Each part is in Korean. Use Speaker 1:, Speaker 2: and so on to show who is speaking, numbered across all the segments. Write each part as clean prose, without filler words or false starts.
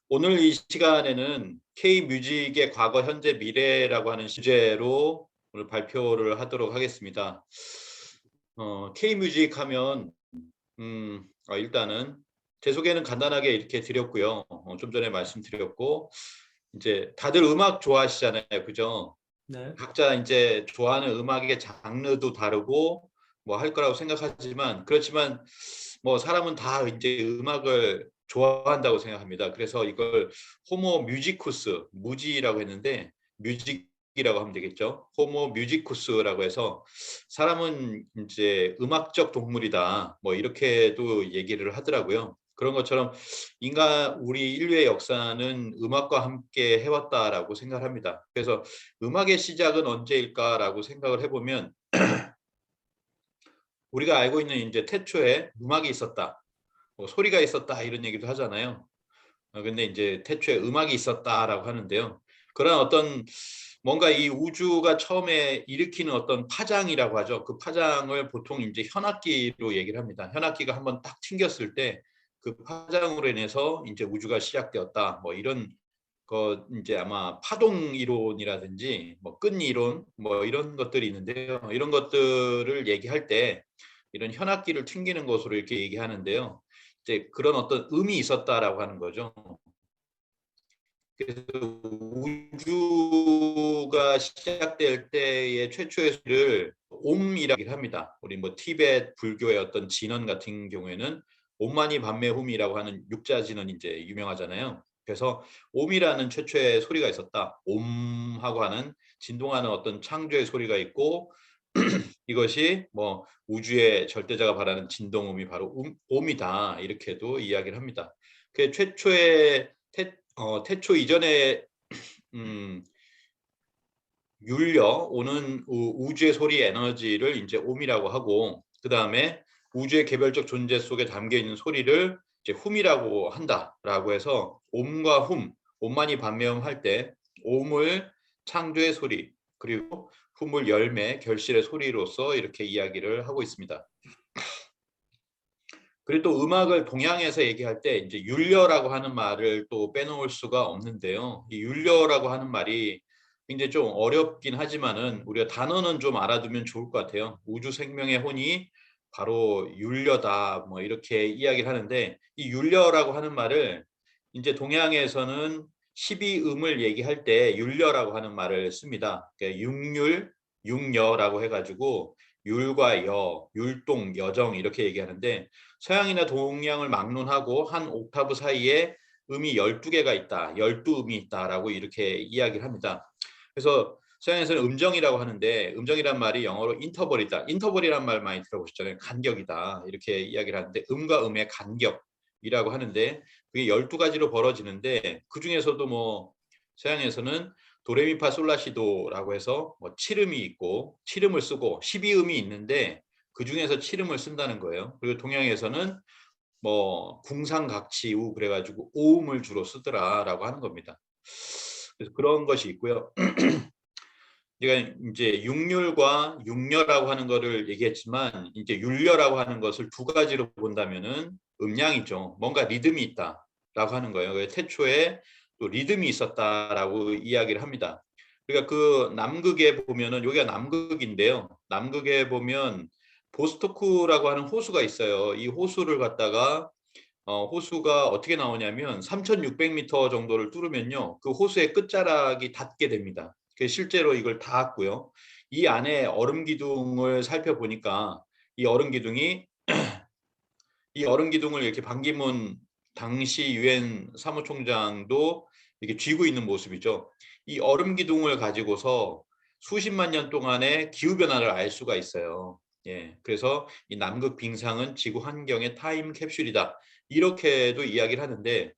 Speaker 1: 오늘 이 시간에는 K-뮤직의 과거, 현재, 미래라고 하는 주제로 오늘 발표를 하도록 하겠습니다. K-뮤직 하면 일단은 제 소개는 간단하게 이렇게 드렸고요. 좀 전에 말씀드렸고 이제 다들 음악 좋아하시잖아요, 그죠?
Speaker 2: 네.
Speaker 1: 각자 이제 좋아하는 음악의 장르도 다르고 뭐 할 거라고 생각하지만 그렇지만 뭐 사람은 다 이제 음악을 좋아한다고 생각합니다. 그래서 이걸 호모 뮤지쿠스, 무지라고 했는데 뮤직이라고 하면 되겠죠. 호모 뮤지쿠스라고 해서 사람은 이제 음악적 동물이다. 뭐 이렇게도 얘기를 하더라고요. 그런 것처럼 우리 인류의 역사는 음악과 함께 해왔다라고 생각합니다. 그래서 음악의 시작은 언제일까라고 생각을 해보면 우리가 알고 있는 이제 태초에 음악이 있었다, 뭐 소리가 있었다 이런 얘기도 하잖아요. 근데 이제 태초에 음악이 있었다라고 하는데요. 그런 어떤 뭔가 이 우주가 처음에 일으키는 어떤 파장이라고 하죠. 그 파장을 보통 이제 현악기로 얘기를 합니다. 현악기가 한번 딱 튕겼을 때 그 파장으로 인해서 이제 우주가 시작되었다. 뭐 이런 거 이제 아마 파동 이론이라든지 뭐 끈 이론 뭐 이런 것들이 있는데요. 이런 것들을 얘기할 때 이런 현악기를 튕기는 것으로 이렇게 얘기하는데요. 이제 그런 어떤 음이 있었다라고 하는 거죠. 그래서 우주가 시작될 때의 최초의 소리를 옴이라고 합니다. 우리 뭐 티베트 불교의 어떤 진원 같은 경우에는 옴마니 밤메 훔이라고 하는 육자 진원이 이제 유명하잖아요. 그래서 옴이라는 최초의 소리가 있었다. 옴하고 하는 진동하는 어떤 창조의 소리가 있고 이것이 뭐 우주의 절대자가 바라는 진동음이 바로 옴이다. 이렇게도 이야기를 합니다. 그 최초의 태초 이전에 음, 율려 오는 우주의 소리 에너지를 이제 옴이라고 하고 그 다음에 우주의 개별적 존재 속에 담겨 있는 소리를 이제 훔이라고 한다라고 해서 옴과 훔, 옴만이 반매음 할 때 옴을 창조의 소리 그리고 훔을 열매, 결실의 소리로서 이렇게 이야기를 하고 있습니다. 그리고 또 음악을 동양에서 얘기할 때 이제 율려라고 하는 말을 또 빼놓을 수가 없는데요. 이 율려라고 하는 말이 굉장히 좀 어렵긴 하지만은 우리가 단어는 좀 알아두면 좋을 것 같아요. 우주 생명의 혼이 바로 율려다 뭐 이렇게 이야기를 하는데 이 율려라고 하는 말을 이제 동양에서는 12음을 얘기할 때 율려라고 하는 말을 씁니다. 그러니까 육률, 육여라고 해가지고 율과 여, 율동, 여정 이렇게 얘기하는데 서양이나 동양을 막론하고 한 옥타브 사이에 음이 12개가 있다. 12음이 있다라고 이렇게 이야기를 합니다. 그래서 서양에서는 음정이라고 하는데 음정이란 말이 영어로 인터벌이다. 인터벌이란 말 많이 들어보셨잖아요. 간격이다. 이렇게 이야기를 하는데 음과 음의 간격이라고 하는데 그게 12가지로 벌어지는데 그중에서도 뭐 서양에서는 도레미파솔라시도라고 해서 뭐 7음이 있고 7음을 쓰고 12음이 있는데 그중에서 7음을 쓴다는 거예요. 그리고 동양에서는 뭐 궁상각치우 그래가지고 오음을 주로 쓰더라라고 하는 겁니다. 그래서 그런 것이 있고요. 제가 이제 육률과 육려라고 하는 거를 얘기했지만 이제 율려라고 하는 것을 두 가지로 본다면은 음량이죠. 뭔가 리듬이 있다라고 하는 거예요. 태초에 또 리듬이 있었다라고 이야기를 합니다. 그러니까 그 남극에 보면은 여기가 남극인데요. 남극에 보면 보스토크라고 하는 호수가 있어요. 이 호수를 갖다가 호수가 어떻게 나오냐면 3,600m 정도를 뚫으면요. 그 호수의 끝자락이 닿게 됩니다. 실제로 이걸 닿았고요. 이 안에 얼음 기둥을 살펴보니까 이 얼음 기둥이 이 얼음 기둥을 이렇게 반기문 당시 유엔 사무총장도 이렇게 쥐고 있는 모습이죠. 이 얼음 기둥을 가지고서 수십만 년 동안의 기후 변화를 알 수가 있어요. 예, 그래서 이 남극 빙상은 지구 환경의 타임 캡슐이다. 이렇게도 이야기를 하는데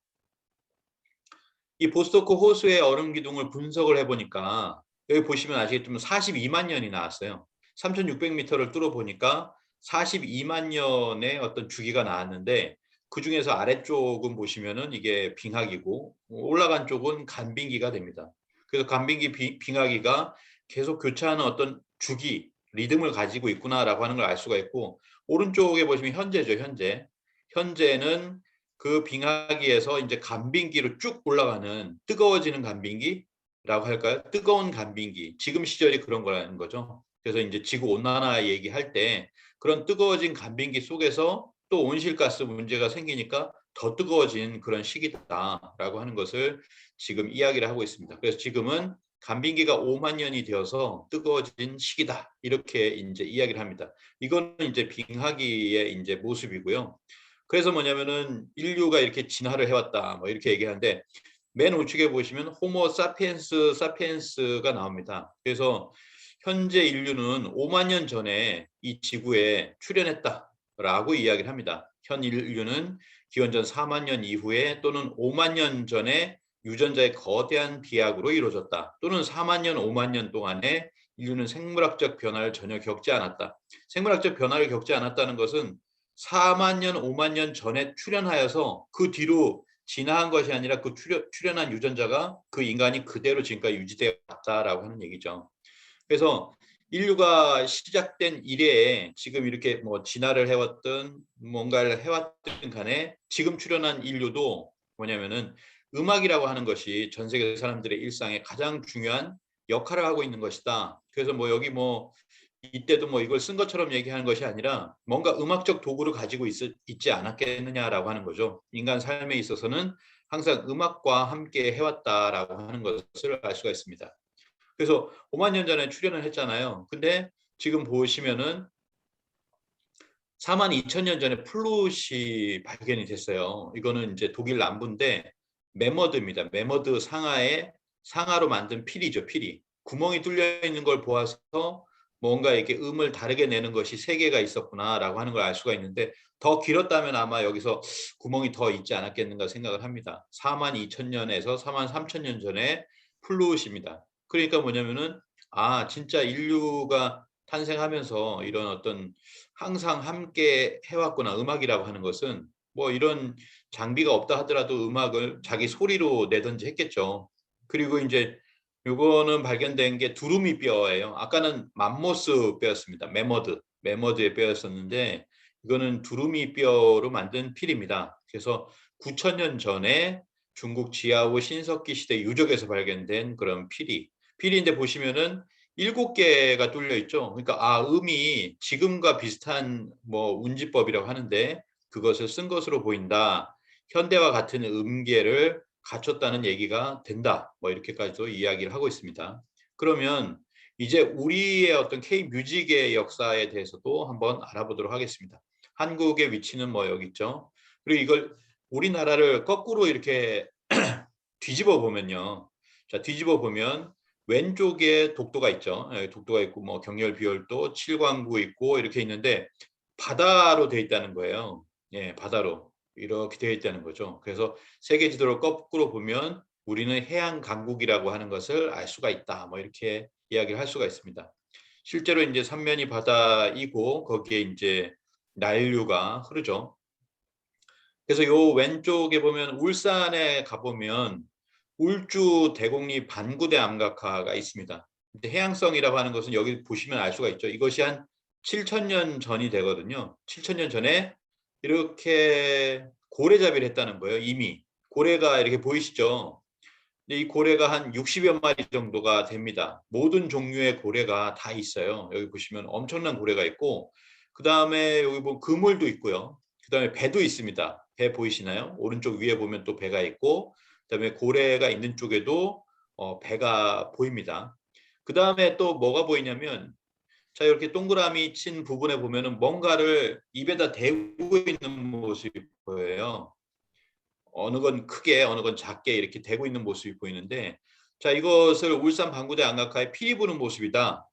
Speaker 1: 이 보스토크 호수의 얼음 기둥을 분석을 해보니까 여기 보시면 아시겠지만 42만 년이 나왔어요. 3,600m를 뚫어 보니까 42만 년의 어떤 주기가 나왔는데 그 중에서 아래쪽은 보시면은 이게 빙하기고 올라간 쪽은 간빙기가 됩니다. 그래서 간빙기 빙하기가 계속 교차하는 어떤 주기, 리듬을 가지고 있구나라고 하는 걸 알 수가 있고 오른쪽에 보시면 현재죠, 현재. 현재는 그 빙하기에서 이제 간빙기로 쭉 올라가는 뜨거워지는 간빙기라고 할까요? 뜨거운 간빙기. 지금 시절이 그런 거라는 거죠. 그래서 이제 지구 온난화 얘기할 때 그런 뜨거워진 간빙기 속에서 또 온실가스 문제가 생기니까 더 뜨거워진 그런 시기다라고 하는 것을 지금 이야기를 하고 있습니다. 그래서 지금은 간빙기가 5만 년이 되어서 뜨거워진 시기다. 이렇게 이제 이야기를 합니다. 이거는 이제 빙하기의 이제 모습이고요. 그래서 뭐냐면은 인류가 이렇게 진화를 해왔다. 뭐 이렇게 얘기하는데 맨 우측에 보시면 호모 사피엔스가 나옵니다. 그래서 현재 인류는 5만 년 전에 이 지구에 출현했다라고 이야기를 합니다. 현 인류는 기원전 4만 년 이후에 또는 5만 년 전에 유전자의 거대한 비약으로 이루어졌다. 또는 4만 년, 5만 년 동안에 인류는 생물학적 변화를 전혀 겪지 않았다. 생물학적 변화를 겪지 않았다는 것은 4만 년, 5만 년 전에 출현하여서 그 뒤로 진화한 것이 아니라 그 출현한 유전자가 그 인간이 그대로 지금까지 유지되어 왔다라고 하는 얘기죠. 그래서 인류가 시작된 이래에 지금 이렇게 뭐 진화를 해왔든 뭔가를 해왔든 간에 지금 출현한 인류도 뭐냐면은 음악이라고 하는 것이 전 세계 사람들의 일상에 가장 중요한 역할을 하고 있는 것이다. 그래서 뭐 여기 뭐 이때도 뭐 이걸 쓴 것처럼 얘기하는 것이 아니라 뭔가 음악적 도구를 가지고 있지 않았겠느냐라고 하는 거죠. 인간 삶에 있어서는 항상 음악과 함께 해왔다라고 하는 것을 알 수가 있습니다. 그래서 5만 년 전에 출현을 했잖아요. 근데 지금 보시면은 4만 2천 년 전에 플룻이 발견이 됐어요. 이거는 이제 독일 남부인데 메머드입니다. 메머드 상하로 만든 피리죠, 피리. 구멍이 뚫려 있는 걸 보아서 뭔가 이렇게 음을 다르게 내는 것이 세 개가 있었구나라고 하는 걸 알 수가 있는데 더 길었다면 아마 여기서 구멍이 더 있지 않았겠는가 생각을 합니다. 4만 2천 년에서 4만 3천 년 전에 플룻입니다. 그러니까 뭐냐면은 진짜 인류가 탄생하면서 이런 어떤 항상 함께 해왔구나. 음악이라고 하는 것은 뭐 이런 장비가 없다 하더라도 음악을 자기 소리로 내든지 했겠죠. 그리고 이제 요거는 발견된 게 두루미 뼈예요. 아까는 맘모스 뼈였습니다. 메머드의 뼈였었는데 이거는 두루미 뼈로 만든 필입니다. 그래서 9천 년 전에 중국 지하우 신석기 시대 유적에서 발견된 그런 필인데 보시면은 7개가 뚫려 있죠. 그러니까 음이 지금과 비슷한 뭐 운지법이라고 하는데 그것을 쓴 것으로 보인다. 현대와 같은 음계를 갖췄다는 얘기가 된다. 뭐 이렇게까지도 이야기를 하고 있습니다. 그러면 이제 우리의 어떤 K-뮤직의 역사에 대해서도 한번 알아보도록 하겠습니다. 한국의 위치는 뭐 여기 있죠. 그리고 이걸 우리나라를 거꾸로 이렇게 뒤집어 보면요. 자, 뒤집어 보면 왼쪽에 독도가 있죠. 독도가 있고 뭐 경열 비열도 칠광구 있고 이렇게 있는데 바다로 돼 있다는 거예요. 예, 바다로 이렇게 되어 있다는 거죠. 그래서 세계 지도를 거꾸로 보면 우리는 해양 강국이라고 하는 것을 알 수가 있다. 뭐 이렇게 이야기를 할 수가 있습니다. 실제로 이제 삼면이 바다이고 거기에 이제 난류가 흐르죠. 그래서 요 왼쪽에 보면 울산에 가보면 울주 대곡리 반구대 암각화가 있습니다. 해양성이라고 하는 것은 여기 보시면 알 수가 있죠. 이것이 한 7천 년 전이 되거든요. 7천 년 전에 이렇게 고래잡이를 했다는 거예요. 이미 고래가 이렇게 보이시죠. 이 고래가 한 60여 마리 정도가 됩니다. 모든 종류의 고래가 다 있어요. 여기 보시면 엄청난 고래가 있고 그 다음에 여기 보면 그물도 있고요. 그 다음에 배도 있습니다. 배 보이시나요? 오른쪽 위에 보면 또 배가 있고 그 다음에 고래가 있는 쪽에도 배가 보입니다. 그 다음에 또 뭐가 보이냐면 자 이렇게 동그라미 친 부분에 보면은 뭔가를 입에다 대고 있는 모습이 보여요. 어느 건 크게 어느 건 작게 이렇게 대고 있는 모습이 보이는데 자 이것을 울산 방구대 안각화에 피리 부는 모습이다.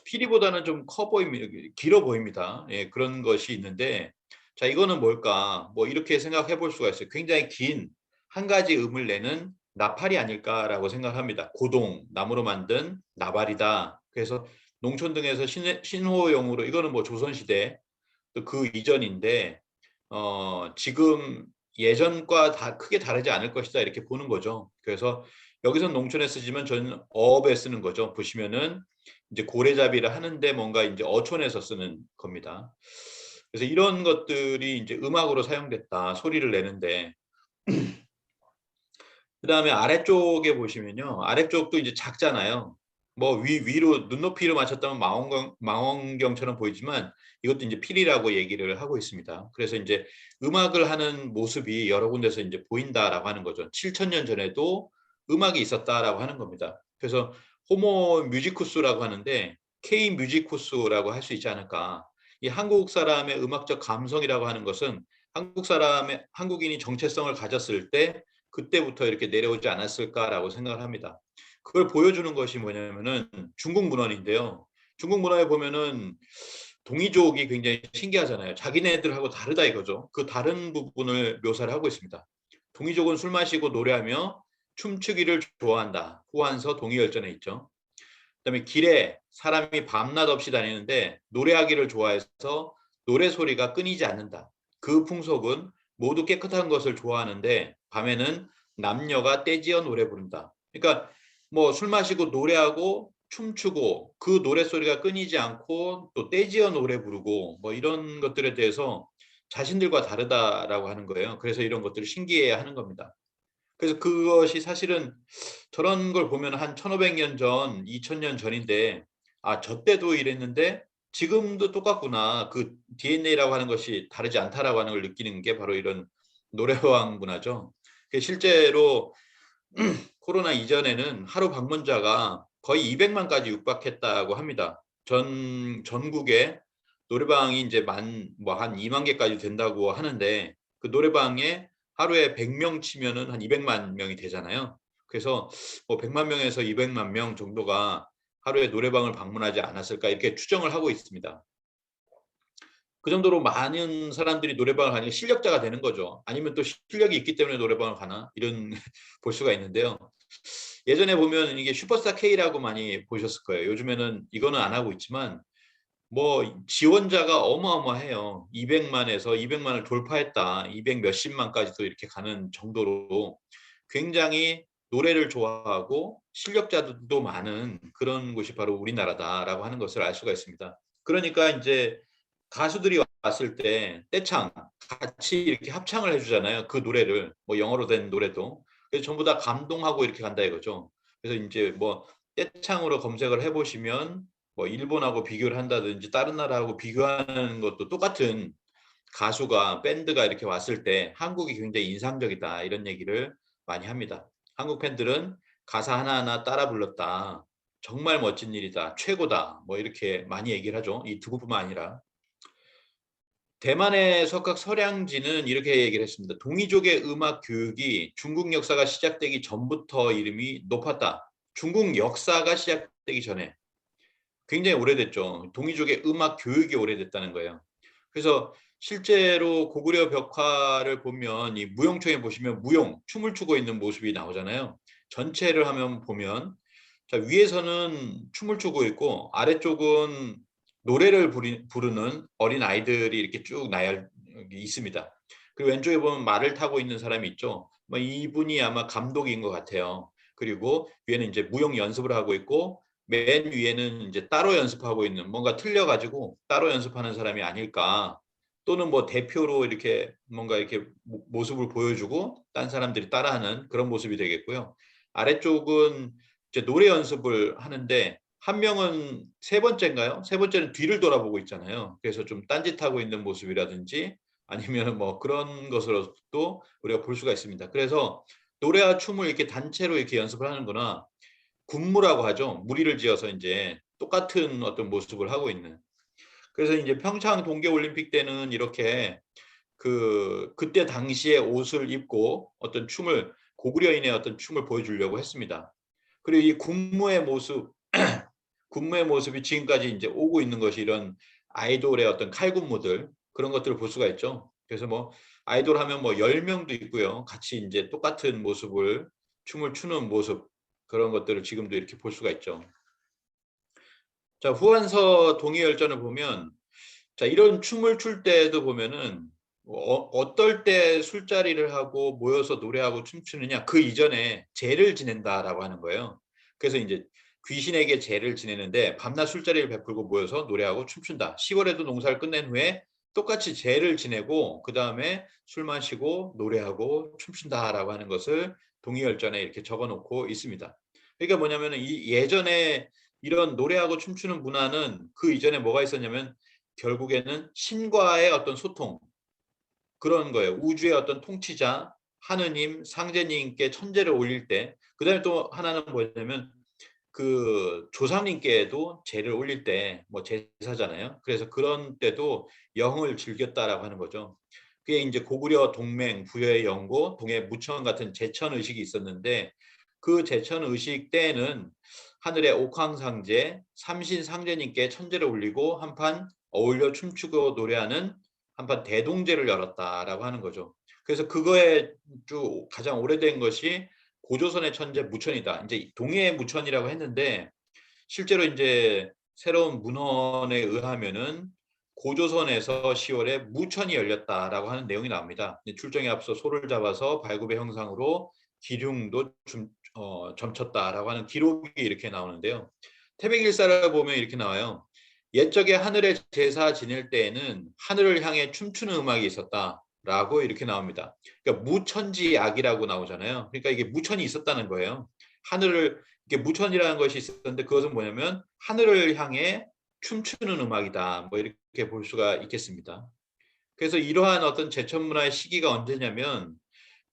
Speaker 1: 피리보다는 좀 커 보입니다. 길어 보입니다. 예, 그런 것이 있는데 자 이거는 뭘까? 뭐 이렇게 생각해 볼 수가 있어요. 굉장히 긴 한 가지 음을 내는 나팔이 아닐까라고 생각합니다. 고동, 나무로 만든 나발이다. 그래서 농촌 등에서 신호용으로 이거는 뭐 조선시대 또 그 이전인데 지금 예전과 크게 다르지 않을 것이다 이렇게 보는 거죠. 그래서 여기서 농촌에 쓰지만 저는 어업에 쓰는 거죠. 보시면은 이제 고래잡이를 하는데 뭔가 이제 어촌에서 쓰는 겁니다. 그래서 이런 것들이 이제 음악으로 사용됐다. 소리를 내는데. 그다음에 아래쪽에 보시면요. 아래쪽도 이제 작잖아요. 뭐 위로 눈높이로 맞췄다면 망원경처럼 보이지만 이것도 이제 필이라고 얘기를 하고 있습니다. 그래서 이제 음악을 하는 모습이 여러 군데서 이제 보인다라고 하는 거죠. 7,000년 전에도 음악이 있었다라고 하는 겁니다. 그래서 호모 뮤지쿠스라고 하는데 K 뮤지쿠스라고 할 수 있지 않을까. 이 한국 사람의 음악적 감성이라고 하는 것은 한국인이 정체성을 가졌을 때 그때부터 이렇게 내려오지 않았을까라고 생각을 합니다. 그걸 보여주는 것이 뭐냐면은 중국 문헌인데요. 중국 문헌에 보면은 동이족이 굉장히 신기하잖아요. 자기네들하고 다르다 이거죠. 그 다른 부분을 묘사를 하고 있습니다. 동이족은 술 마시고 노래하며 춤추기를 좋아한다. 후한서 동이열전에 있죠. 그다음에 길에 사람이 밤낮 없이 다니는데 노래하기를 좋아해서 노래 소리가 끊이지 않는다. 그 풍속은 모두 깨끗한 것을 좋아하는데 밤에는 남녀가 떼지어 노래 부른다. 그러니까 뭐 술 마시고 노래하고 춤추고 그 노래 소리가 끊이지 않고 또 떼지어 노래 부르고 뭐 이런 것들에 대해서 자신들과 다르다라고 하는 거예요. 그래서 이런 것들을 신기해 하는 겁니다. 그래서 그것이 사실은 저런 걸 보면 한 1,500년 전, 2,000년 전인데 '아 저 때도 이랬는데 지금도 똑같구나. 그 DNA라고 하는 것이 다르지 않다.'라고 하는 걸 느끼는 게 바로 이런 노래방 문화죠. 그 실제로 코로나 이전에는 하루 방문자가 거의 200만까지 육박했다고 합니다. 전국에 노래방이 이제 뭐 한 2만 개까지 된다고 하는데 그 노래방에 하루에 100명 치면은 한 200만 명이 되잖아요. 그래서 뭐 100만 명에서 200만 명 정도가 하루에 노래방을 방문하지 않았을까 이렇게 추정을 하고 있습니다. 그 정도로 많은 사람들이 노래방을 가니까 실력자가 되는 거죠. 아니면 또 실력이 있기 때문에 노래방을 가나 이런 볼 수가 있는데요. 예전에 보면 이게 슈퍼스타 K라고 많이 보셨을 거예요. 요즘에는 이거는 안 하고 있지만 뭐 지원자가 어마어마해요. 200만에서 200만을 돌파했다. 200 몇십만까지도 이렇게 가는 정도로 굉장히 노래를 좋아하고 실력자들도 많은 그런 곳이 바로 우리나라다라고 하는 것을 알 수가 있습니다. 그러니까 인제 가수들이 왔을 때 떼창 같이 이렇게 합창을 해 주잖아요, 그 노래를. 뭐 영어로 된 노래도. 그래서 전부 다 감동하고 이렇게 간다 이거죠. 그래서 인제 뭐 떼창으로 검색을 해 보시면 뭐 일본하고 비교를 한다든지 다른 나라하고 비교하는 것도 똑같은 가수가 밴드가 이렇게 왔을 때 "한국이 굉장히 인상적이다." 이런 얘기를 많이 합니다. "한국 팬들은 가사 하나하나 따라 불렀다. 정말 멋진 일이다. 최고다." 뭐 이렇게 많이 얘기를 하죠. 이 두 곡뿐만 아니라. 대만의 석학 설량지는 이렇게 얘기를 했습니다. "동이족의 음악 교육이 중국 역사가 시작되기 전부터 이름이 높았다." 중국 역사가 시작되기 전에 굉장히 오래됐죠. 동이족의 음악 교육이 오래됐다는 거예요. 그래서 실제로 고구려 벽화를 보면 이 무용청에 보시면 춤을 추고 있는 모습이 나오잖아요. 전체를 하면 보면 자 위에서는 춤을 추고 있고 아래쪽은 노래를 부르는 어린아이들이 이렇게 쭉 나열 있습니다. 그리고 왼쪽에 보면 말을 타고 있는 사람이 있죠. 뭐 이분이 아마 감독인 것 같아요. 그리고 위에는 인제 무용 연습을 하고 있고 맨 위에는 인제 따로 연습하고 있는 뭔가 틀려 가지고 따로 연습하는 사람이 아닐까. 또는 뭐 대표로 이렇게 뭔가 이렇게 모습을 보여주고 딴 사람들이 따라하는 그런 모습이 되겠고요. 아래쪽은 이제 노래 연습을 하는데 한 명은 세 번째인가요? 세 번째는 뒤를 돌아보고 있잖아요. 그래서 좀 딴짓하고 있는 모습이라든지 아니면은 뭐 그런 것으로도 우리가 볼 수가 있습니다. 그래서 노래와 춤을 이렇게 단체로 이렇게 연습을 하는거나 군무라고 하죠. 무리를 지어서 인제 똑같은 어떤 모습을 하고 있는. 그래서 인제 평창 동계 올림픽 때는 이렇게 그때 당시의 옷을 입고 어떤 춤을 고구려인의 어떤 춤을 보여주려고 했습니다. 그리고 이 군무의 모습 군무의 모습이 지금까지 인제 오고 있는 것이 이런 아이돌의 어떤 칼군무들 그런 것들을 볼 수가 있죠. 그래서 뭐 아이돌 하면 뭐 10 명도 있고요. 같이 인제 똑같은 모습을 춤을 추는 모습 그런 것들을 지금도 이렇게 볼 수가 있죠. 자 후한서 동의열전을 보면 자 이런 춤을 출 때도 보면은 어떨 때 술자리를 하고 모여서 노래하고 춤추느냐 그 이전에 제를 지낸다라고 하는 거예요. 그래서 인제 귀신에게 제를 지내는데 밤낮 술자리를 베풀고 모여서 노래하고 춤춘다. 10 월에도 농사를 끝낸 후에 똑같이 제를 지내고 그다음에 술 마시고 노래하고 춤춘다라고 하는 것을 동의열전에 이렇게 적어 놓고 있습니다. 그러니까 뭐냐면은 이 예전에 이런 노래하고 춤추는 문화는 그 이전에 뭐가 있었냐면 결국에는 신과의 어떤 소통 그런 거예요. 우주의 어떤 통치자 하느님, 상제님께 천제를 올릴 때 그다음에 또 하나는 뭐냐면 그 조상님께도 제를 올릴 때 뭐 제사잖아요. 그래서 그런 때도 영을 즐겼다라고 하는 거죠. 그게 인제 고구려 동맹, 부여의 영고, 동해 무천 같은 제천 의식이 있었는데 그 제천 의식 때에는 하늘의 옥황상제, 삼신상제님께 천제를 올리고 한판 어울려 춤추고 노래하는 한판 대동제를 열었다라고 하는 거죠. 그래서 그거에 쭉 가장 오래된 것이 고조선의 천재 무천이다. 인제 동해의 무천이라고 했는데 실제로 인제 새로운 문헌에 의하면은 고조선에서 10월에 무천이 열렸다라고 하는 내용이 나옵니다. 이 출정에 앞서 소를 잡아서 발굽의 형상으로 기륭도 점쳤다라고 하는 기록이 이렇게 나오는데요. 태백일사를 보면 이렇게 나와요. 옛적에 하늘에 제사 지낼 때에는 하늘을 향해 춤추는 음악이 있었다라고 이렇게 나옵니다. 그러니까 무천지악이라고 나오잖아요. 그러니까 이게 무천이 있었다는 거예요. 하늘을 이게 무천이라는 것이 있었는데 그것은 뭐냐면 하늘을 향해 춤추는 음악이다. 뭐 이렇게 볼 수가 있겠습니다. 그래서 이러한 어떤 제천 문화의 시기가 언제냐면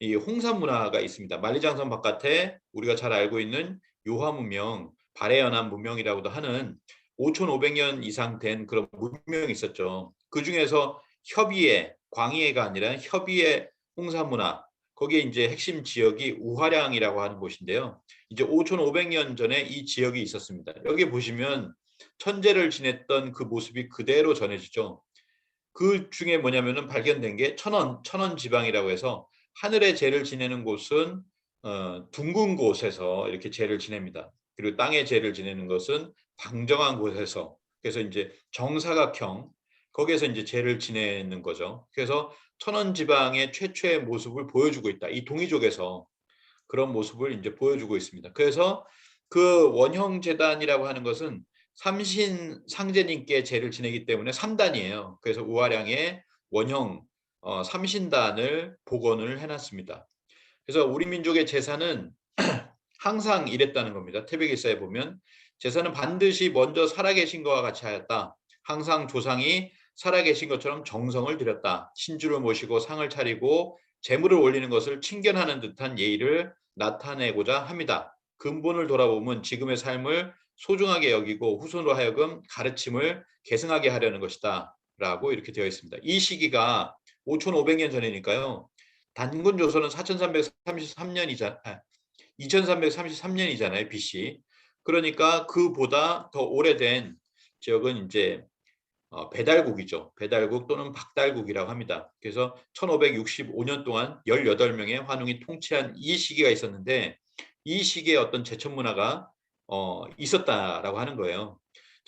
Speaker 1: 이 홍산 문화가 있습니다. 만리장성 바깥에 우리가 잘 알고 있는 요화 문명, 발해연안 문명이라고도 하는 5,500년 이상 된 그런 문명이 있었죠. 그중에서 협의의 광희애가 아니라 협의의 홍산 문화 거기에 이제 핵심 지역이 우화량이라고 하는 곳인데요. 이제 5,500년 전에 이 지역이 있었습니다. 여기 보시면 천제를 지냈던 그 모습이 그대로 전해지죠. 그 중에 뭐냐면은 발견된 게 천원 지방이라고 해서 하늘의 제를 지내는 곳은 둥근 곳에서 이렇게 제를 지냅니다. 그리고 땅의 제를 지내는 것은 방정한 곳에서 그래서 인제 정사각형 거기에서 인제 제를 지내는 거죠. 그래서 천원 지방의 최초의 모습을 보여주고 있다. 이 동이족에서 그런 모습을 인제 보여주고 있습니다. 그래서 그 원형 제단이라고 하는 것은 삼신 상제님께 제를 지내기 때문에 3단이에요. 그래서 우화량의 원형 삼신단을 복원을 해 놨습니다. 그래서 우리 민족의 제사는 항상 이랬다는 겁니다. 태백일사에 보면 제사는 반드시 먼저 살아계신 것과 같이 하였다. 항상 조상이 살아계신 것처럼 정성을 들였다. 신주를 모시고 상을 차리고 제물을 올리는 것을 친견하는 듯한 예의를 나타내고자 합니다. 근본을 돌아보면 지금의 삶을 소중하게 여기고 후손으로 하여금 가르침을 계승하게 하려는 것이다. 라고 이렇게 되어 있습니다. 이 시기가 5,500년 전이니까요. 단군 조선은 4,333년이자 2333년이잖아요, BC. 그러니까 그보다 더 오래된 지역은 인제 배달국이죠. 배달국 또는 박달국이라고 합니다. 그래서 1565년 동안 18명의 환웅이 통치한 이 시기가 있었는데 이 시기에 어떤 제천 문화가 있었다라고 하는 거예요.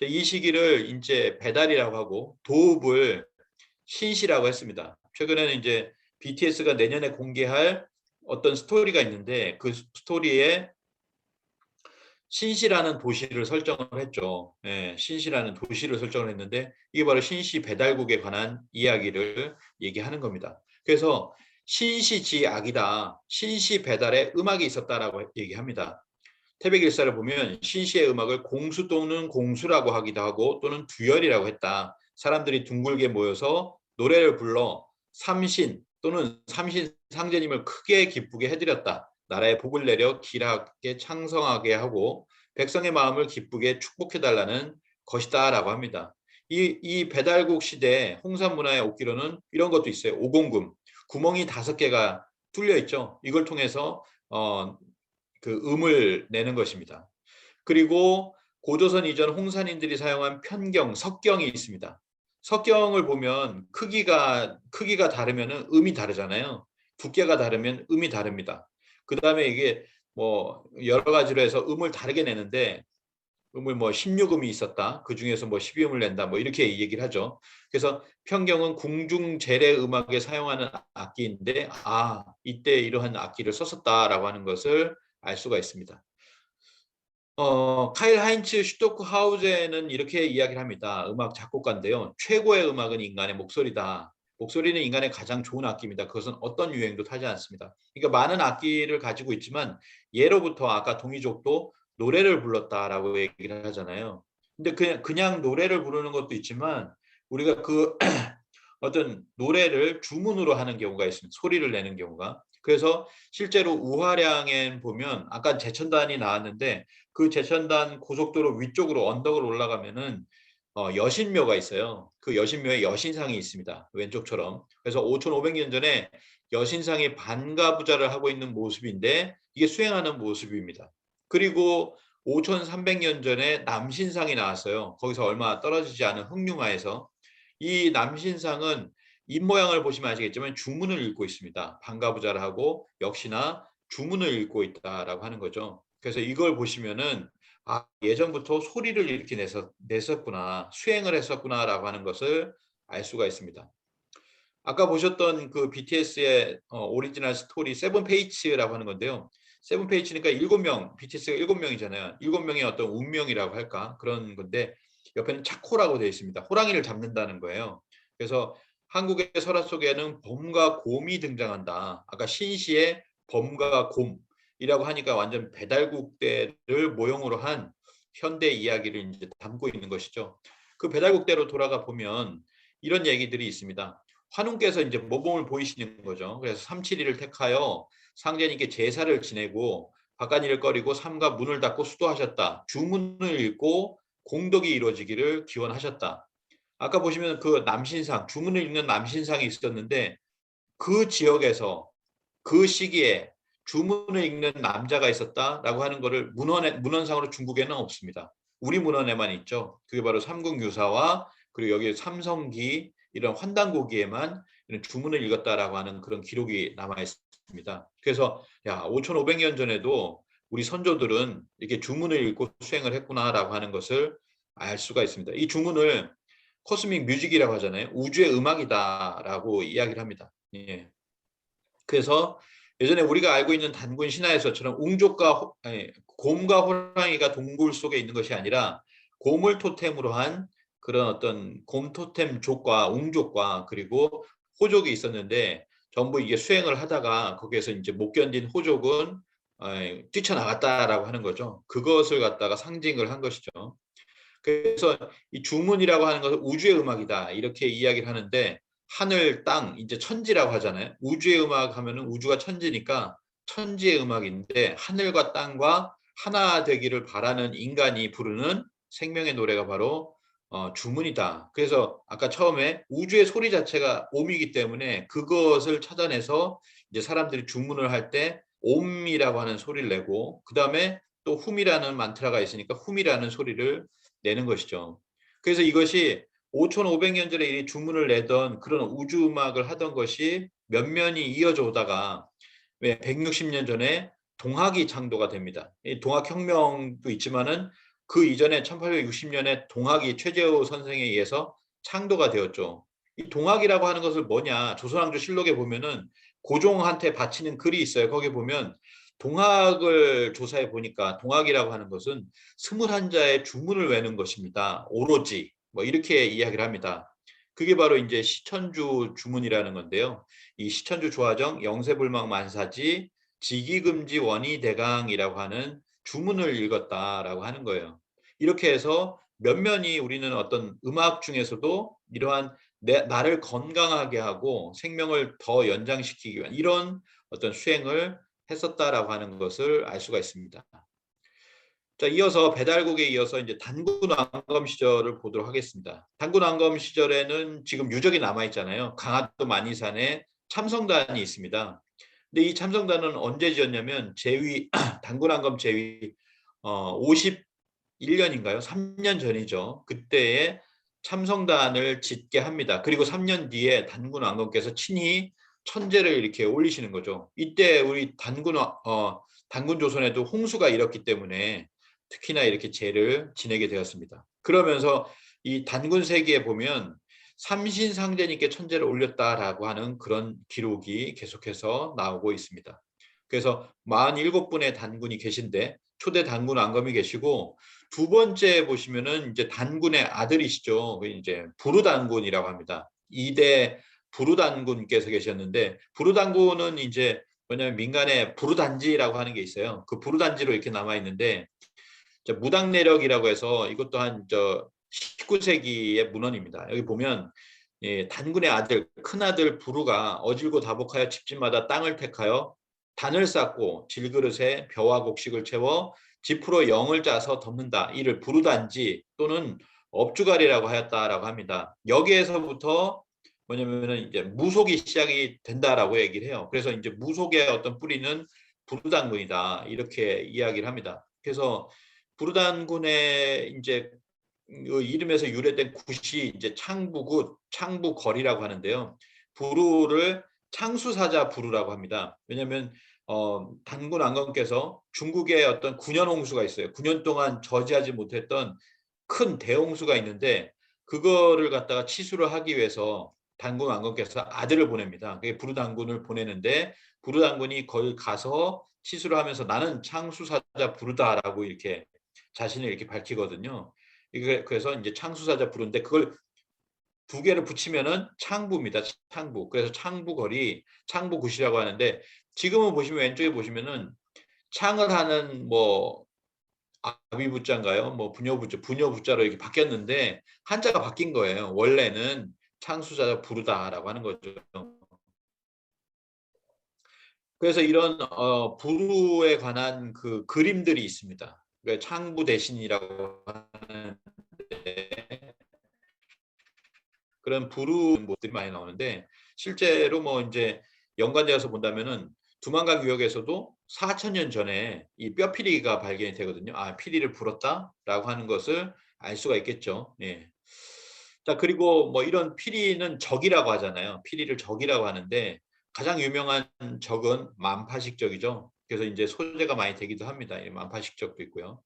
Speaker 1: 이 시기를 인제 배달이라고 하고 도읍을 신시라고 했습니다. 최근에는 인제 BTS가 내년에 공개할 어떤 스토리가 있는데 그 스토리에 신시라는 도시를 설정을 했죠. 예. 신시라는 도시를 설정을 했는데 이게 바로 신시 배달국에 관한 이야기를 얘기하는 겁니다. 그래서 "신시지악이다. 신시 배달에 음악이 있었다."라고 얘기합니다. 태백일사를 보면 신시의 음악을 공수 또는 공수라고 하기도 하고 또는 두열이라고 했다. 사람들이 둥글게 모여서 노래를 불러 삼신 또는 삼신 상제님을 크게 기쁘게 해드렸다. 나라에 복을 내려 길하게 창성하게 하고 백성의 마음을 기쁘게 축복해달라는 것이다라고 합니다. 이 배달국 시대 홍산 문화의 옥기로는 이런 것도 있어요. 오공금 구멍이 5개가 뚫려 있죠. 이걸 통해서 그 음을 내는 것입니다. 그리고 고조선 이전 홍산인들이 사용한 편경, 석경이 있습니다. 석경을 보면 크기가 다르면은 음이 다르잖아요. 두께가 다르면 음이 다릅니다. 그다음에 이게 뭐 여러 가지로 해서 음을 다르게 내는데 음을 뭐 16음이 있었다. 그중에서 뭐 12음을 낸다. 뭐 이렇게 얘기를 하죠. 그래서 편경은 궁중 제례 음악에 사용하는 악기인데 이때 이러한 악기를 썼었다라고 하는 것을 알 수가 있습니다. 카일 하인츠 슈토크하우제는 이렇게 이야기를 합니다. 음악 작곡가인데요. 최고의 음악은 인간의 목소리다. 목소리는 인간의 가장 좋은 악기입니다. 그것은 어떤 유행도 타지 않습니다. 그러니까 많은 악기를 가지고 있지만 예로부터 아까 동이족도 노래를 불렀다라고 얘기를 하잖아요. 근데 그냥 노래를 부르는 것도 있지만 우리가 그 어떤 노래를 주문으로 하는 경우가 있습니다. 소리를 내는 경우가. 그래서 실제로 우화량에 보면 아까 제천단이 나왔는데 그 제천단 고속도로 위쪽으로 언덕을 올라가면은 여신묘가 있어요. 그 여신묘에 여신상이 있습니다. 왼쪽처럼. 그래서 5,500년 전에 여신상이 반가부좌를 하고 있는 모습인데 이게 수행하는 모습입니다. 그리고 5,300년 전에 남신상이 나왔어요. 거기서 얼마 떨어지지 않은 흑룡하에서. 이 남신상은 입모양을 보시면 아시겠지만 주문을 읽고 있습니다. 반가부좌를 하고 역시나 주문을 읽고 있다라고 하는 거죠. 그래서 이걸 보시면은 예전부터 소리를 이렇게 냈었구나, 수행을 했었구나라고 하는 것을 알 수가 있습니다. 아까 보셨던 그 BTS의 오리지널 스토리 세븐 페이츠라고 하는 건데요. 세븐 페이츠니까 7명, BTS가 7명이잖아요. 7명의 어떤 운명이라고 할까? 그런 건데 옆에는 차코라고 되어 있습니다. 호랑이를 잡는다는 거예요. 그래서 한국의 설화 속에는 범과 곰이 등장한다. 아까 신시의 범과 곰이라고 하니까 완전 배달국대를 모형으로 한 현대 이야기를 이제 담고 있는 것이죠. 그 배달국대로 돌아가 보면 이런 얘기들이 있습니다. 환웅께서 이제 모범을 보이시는 거죠. 그래서 삼칠이를 택하여 상제님께 제사를 지내고 바깥일을 꺼리고 삼가 문을 닫고 수도하셨다. 주문을 읽고 공덕이 이루어지기를 기원하셨다. 아까 보시면 그 남신상, 주문을 읽는 남신상이 있었는데 그 지역에서 그 시기에 주문을 읽는 남자가 있었다라고 하는 것을 문헌상으로 중국에는 없습니다. 우리 문헌에만 있죠. 그게 바로 삼국유사와 그리고 여기 삼성기 이런 환단고기에만 이런 주문을 읽었다라고 하는 그런 기록이 남아 있습니다. 그래서 5,500년 전에도 우리 선조들은 이렇게 주문을 읽고 수행을 했구나라고 하는 것을 알 수가 있습니다. 이 주문을 코스믹 뮤직이라고 하잖아요. 우주의 음악이다라고 이야기를 합니다. 예. 그래서 예전에 우리가 알고 있는 단군 신화에서처럼 곰과 호랑이가 동굴 속에 있는 것이 아니라 곰을 토템으로 한 그런 어떤 곰 토템족과 웅족과 그리고 호족이 있었는데 전부 이게 수행을 하다가 거기에서 이제 못 견딘 호족은 뛰쳐나갔다라고 하는 거죠. 그것을 갖다가 상징을 한 것이죠. 그래서 이 주문이라고 하는 것은 우주의 음악이다 이렇게 이야기를 하는데 하늘, 땅, 이제 천지라고 하잖아요. 우주의 음악 하면은 우주가 천지니까 천지의 음악인데 하늘과 땅과 하나 되기를 바라는 인간이 부르는 생명의 노래가 바로 주문이다. 그래서 아까 처음에 우주의 소리 자체가 옴이기 때문에 그것을 찾아내서 이제 사람들이 주문을 할 때 옴이라고 하는 소리를 내고 그 다음에 또 훔이라는 만트라가 있으니까 훔이라는 소리를 내는 것이죠. 그래서 이것이 5,500년 전에 이 주문을 내던 그런 우주 음악을 하던 것이 면면이 이어져 오다가 160년 전에 동학이 창도가 됩니다. 이 동학혁명도 있지만은 그 이전에 1860년에 동학이 최재호 선생에 의해서 창도가 되었죠. 이 동학이라고 하는 것을 뭐냐? 조선왕조 실록에 보면은 고종한테 바치는 글이 있어요. 거기 보면 동학을 조사해 보니까 동학이라고 하는 것은 21자의 주문을 외는 것입니다. 오로지 뭐 이렇게 이야기를 합니다. 그게 바로 이제 시천주 주문이라는 건데요. 이 시천주 조화정 영세불망 만사지 지기금지 원희대강이라고 하는 주문을 읽었다라고 하는 거예요. 이렇게 해서 면면이 우리는 어떤 음악 중에서도 이러한 나를 건강하게 하고 생명을 더 연장시키기 위한 이런 어떤 수행을 했었다라고 하는 것을 알 수가 있습니다. 자, 이어서 배달국에 이어서 이제 단군 왕검 시절을 보도록 하겠습니다. 단군 왕검 시절에는 지금 유적이 남아 있잖아요. 강화도 만이산에 참성단이 있습니다. 근데 이 참성단은 언제 지었냐면 제위 단군 왕검 제위 51년인가요? 3년 전이죠. 그때에 참성단을 짓게 합니다. 그리고 3년 뒤에 단군 왕검께서 친히 천제를 이렇게 올리시는 거죠. 이때 우리 단군 조선에도 홍수가 일었기 때문에 특히나 이렇게 제를 지내게 되었습니다. 그러면서 이 단군 세기에 보면 삼신상제님께 천제를 올렸다라고 하는 그런 기록이 계속해서 나오고 있습니다. 그래서 47분의 단군이 계신데 초대 단군 왕검이 계시고 두 번째 보시면은 이제 단군의 아들이시죠. 그 이제 부르단군이라고 합니다. 2대 부르단군께서 계셨는데 부르단군은 이제 뭐냐면 민간에 부르단지라고 하는 게 있어요. 그 부르단지로 이렇게 남아 있는데 무당내력이라고 해서 이것도 한 19세기의 문헌입니다. 여기 보면 예, 단군의 아들 큰아들 부르가 어질고 다복하여 집집마다 땅을 택하여 단을 쌓고 질그릇에 벼와 곡식을 채워 지프로 영을 짜서 덮는다. 이를 부르단지 또는 업주갈이라고 하였다라고 합니다. 여기에서부터 뭐냐면은 이제 무속이 시작이 된다라고 얘기를 해요. 그래서 이제 무속의 어떤 뿌리는 부르단군이다 이렇게 이야기를 합니다. 그래서 부르단군의 이제 그 이름에서 유래된 굿이 이제 창부굿, 창부거리라고 하는데요. 부루를 창수사자 부루라고 합니다. 왜냐하면 단군 왕건께서 중국에 어떤 9년 홍수가 있어요. 9년 동안 저지하지 못했던 큰 대홍수가 있는데 그거를 갖다가 치수를 하기 위해서 단군 왕건께서 아들을 보냅니다. 그게 부르단군을 보내는데 부르단군이 거기 가서 치수를 하면서 나는 창수사자 부르다라고 이렇게 자신을 이렇게 밝히거든요. 그래서 이제 창수사자 부르는데 그걸 두 개를 붙이면은 창부입니다. 창부. 그래서 창부거리, 창부굿이라고 하는데 지금은 보시면 왼쪽에 보시면은 창을 하는 뭐 아비부자인가요? 뭐 부녀부자, 부녀부자로 이렇게 바뀌었는데 한자가 바뀐 거예요. 원래는 창수사자 부르다라고 하는 거죠. 그래서 이런 부루에 관한 그 그림들이 있습니다. 그러니까 창부 대신이라고 하는데 그런 부르 것들이 많이 나오는데 실제로 뭐 이제 연관되어서 본다면은 두만강 유역에서도 4,000년 전에 이 뼈피리가 발견이 되거든요. 아, 피리를 불었다라고 하는 것을 알 수가 있겠죠. 예. 자, 그리고 뭐 이런 피리는 적이라고 하잖아요. 피리를 적이라고 하는데 가장 유명한 적은 만파식적이죠. 그래서 이제 소재가 많이 되기도 합니다. 이 만파식적도 있고요.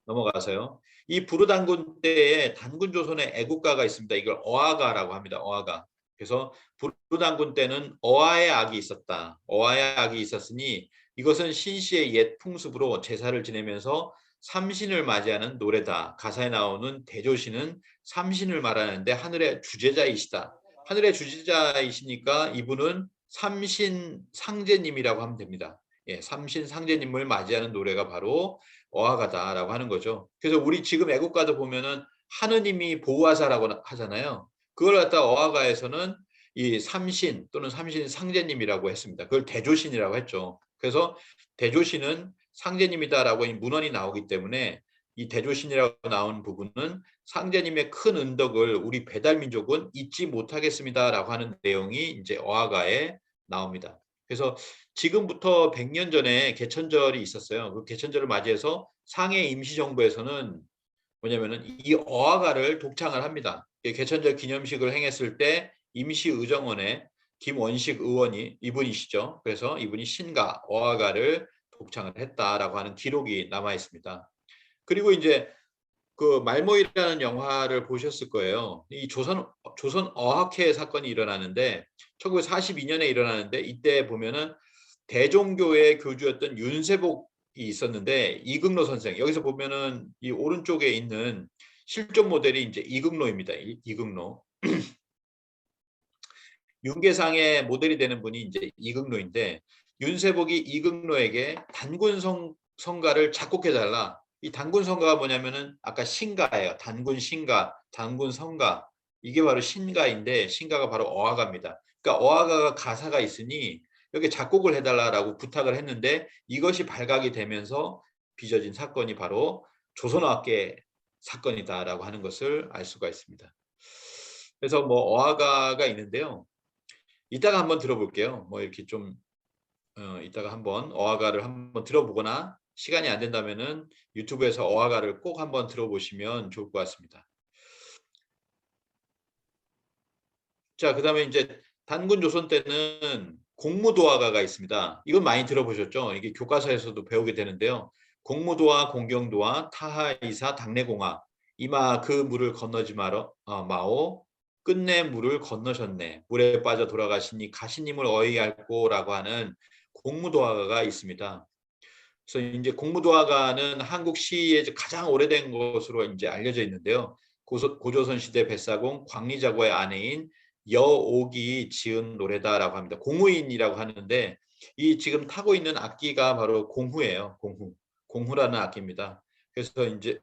Speaker 1: 넘어가서요. 이 부르단군 때에 단군 조선의 애국가가 있습니다. 이걸 어아가라고 합니다. 어아가. 그래서 부르단군 때는 어아의 악이 있었다. 어아의 악이 있었으니 이것은 신시의 옛 풍습으로 제사를 지내면서 삼신을 맞이하는 노래다. 가사에 나오는 대조신은 삼신을 말하는데 하늘의 주제자이시다. 하늘의 주제자이시니까 이분은 삼신 상제님이라고 하면 됩니다. 예, 삼신 상제님을 맞이하는 노래가 바로 어하가다라고 하는 거죠. 그래서 우리 지금 애국가도 보면은 하느님이 보호하사라고 하잖아요. 그걸 갖다 어하가에서는 이 삼신 또는 삼신 상제님이라고 했습니다. 그걸 대조신이라고 했죠. 그래서 대조신은 상제님이다라고 이 문헌이 나오기 때문에 이 대조신이라고 나온 부분은 상제님의 큰 은덕을 우리 배달민족은 잊지 못하겠습니다라고 하는 내용이 이제 어하가에 나옵니다. 그래서 지금부터 100년 전에 개천절이 있었어요. 그 개천절을 맞이해서 상해 임시정부에서는 뭐냐면은 이 어하가를 독창을 합니다. 개천절 기념식을 행했을 때 임시의정원에 김원식 의원이 이분이시죠. 그래서 이분이 신가 어하가를 독창을 했다라고 하는 기록이 남아 있습니다. 그리고 이제 그 말모이라는 영화를 보셨을 거예요. 이 조선 어학회 사건이 일어나는데 1942년에 일어나는데 이때 보면은 대종교의 교주였던 윤세복이 있었는데 이극노 선생 여기서 보면은 이 오른쪽에 있는 실존 모델이 이제 이극노입니다. 이극노. 윤계상의 모델이 되는 분이 이제 이극노인데 윤세복이 이극노에게 단군 성가를 작곡해 달라. 이 단군 성가가 뭐냐면은 아까 신가예요. 단군 신가, 단군 성가. 이게 바로 신가인데 신가가 바로 어하가입니다. 그러니까 어하가가 가사가 있으니 여기 작곡을 해달라라고 부탁을 했는데 이것이 발각이 되면서 빚어진 사건이 바로 조선어학계 사건이다라고 하는 것을 알 수가 있습니다. 그래서 뭐 어하가가 있는데요. 이따가 한번 들어볼게요. 뭐 이렇게 좀 이따가 한번 어하가를 한번 들어보거나 시간이 안 된다면은 유튜브에서 어하가를 꼭 한번 들어보시면 좋을 것 같습니다. 자, 그다음에 이제 단군 조선 때는 공무도화가가 있습니다. 이건 많이 들어보셨죠? 이게 교과서에서도 배우게 되는데요. 공무도화, 공경도화, 타하이사, 당내공화. 이마 그 물을 건너지 마오. 끝내 물을 건너셨네. 물에 빠져 돌아가시니 가시님을 어이할꼬라고 하는 공무도화가가 있습니다. 그래서 이제 공무도화가는 한국 시에 가장 오래된 것으로 이제 알려져 있는데요. 고조선 시대 뱃사공 광리자고의 아내인 여옥이 지은 노래다라고 합니다. 공후인이라고 하는데 이 지금 타고 있는 악기가 바로 공후예요. 공후라는 악기입니다. 그래서 이제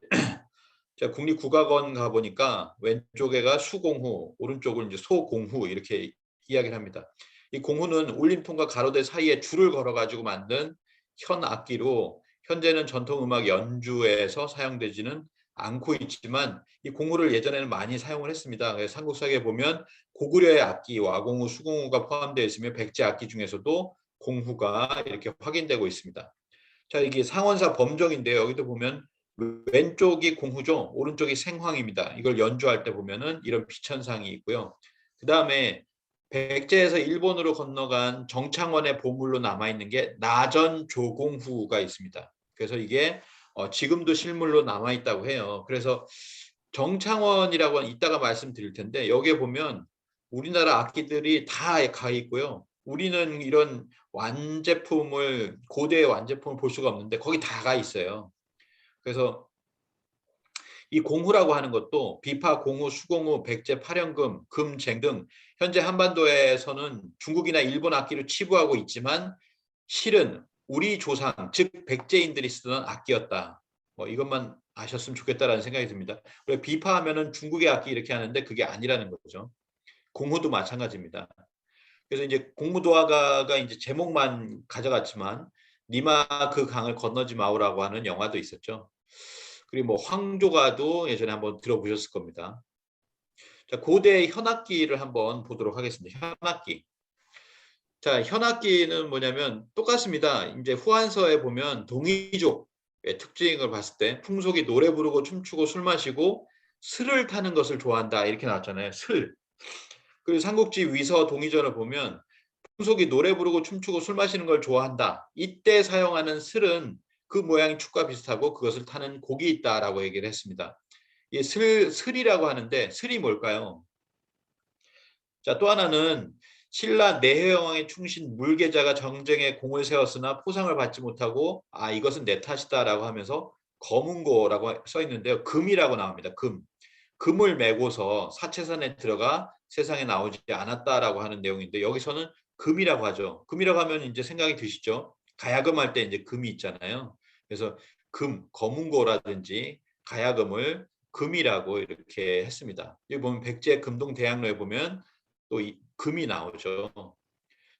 Speaker 1: 제가 국립국악원 가보니까 왼쪽에가 수공후, 오른쪽은 이제 소공후 이렇게 이야기를 합니다. 이 공후는 울림통과 가로대 사이에 줄을 걸어가지고 만든 현 악기로 현재는 전통음악 연주에서 사용되지는 않고 있지만 이 공후를 예전에는 많이 사용을 했습니다. 그래서 삼국사기에 보면 고구려의 악기, 와공후, 수공후가 포함되어 있으며 백제 악기 중에서도 공후가 이렇게 확인되고 있습니다. 자, 이게 상원사 범정인데요. 여기도 보면 왼쪽이 공후죠. 오른쪽이 생황입니다. 이걸 연주할 때 보면은 이런 비천상이 있고요. 그 다음에 백제에서 일본으로 건너간 정창원의 보물로 남아있는 게 나전 조공후가 있습니다. 그래서 이게 지금도 실물로 남아있다고 해요. 그래서 정창원이라고 이따가 말씀드릴 텐데 여기에 보면 우리나라 악기들이 다 가 있고요. 우리는 이런 완제품을 고대의 완제품을 볼 수가 없는데 거기 다 가 있어요. 그래서 이 공후라고 하는 것도 비파, 공후, 수공후, 백제, 팔연금, 금쟁 등 현재 한반도에서는 중국이나 일본 악기로 치부하고 있지만 실은 우리 조상, 즉 백제인들이 쓰던 악기였다. 뭐 이것만 아셨으면 좋겠다라는 생각이 듭니다. 그리고 비파하면은 중국의 악기 이렇게 하는데 그게 아니라는 거죠. 공후도 마찬가지입니다. 그래서 이제 공무도화가가 이제 제목만 가져갔지만 니마 그 강을 건너지 마오라고 하는 영화도 있었죠. 그리고 뭐 황조가도 예전에 한번 들어보셨을 겁니다. 자, 고대 현악기를 한번 보도록 하겠습니다. 현악기. 자, 현악기는 뭐냐면 똑같습니다. 이제 후한서에 보면 동이족의 특징을 봤을 때 풍속이 노래 부르고 춤추고 술 마시고 슬을 타는 것을 좋아한다 이렇게 나왔잖아요. 슬. 그리고 삼국지 위서 동의전을 보면 풍속이 노래 부르고 춤추고 술 마시는 걸 좋아한다. 이때 사용하는 슬은 그 모양이 축과 비슷하고 그것을 타는 곡이 있다라고 얘기를 했습니다. 이 슬이라고 하는데 슬이 뭘까요? 자, 또 하나는 신라 내해왕의 충신 물계자가 정쟁에 공을 세웠으나 포상을 받지 못하고 이것은 내 탓이다라고 하면서 검은고라고 써 있는데요. 금이라고 나옵니다. 금. 금을 메고서 사채산에 들어가 세상에 나오지 않았다라고 하는 내용인데 여기서는 금이라고 하죠. 금이라고 하면 이제 생각이 드시죠? 가야금 할 때 이제 금이 있잖아요. 그래서 검은고라든지 가야금을 금이라고 이렇게 했습니다. 여기 보면 백제 금동대학로에 보면 또 이 금이 나오죠.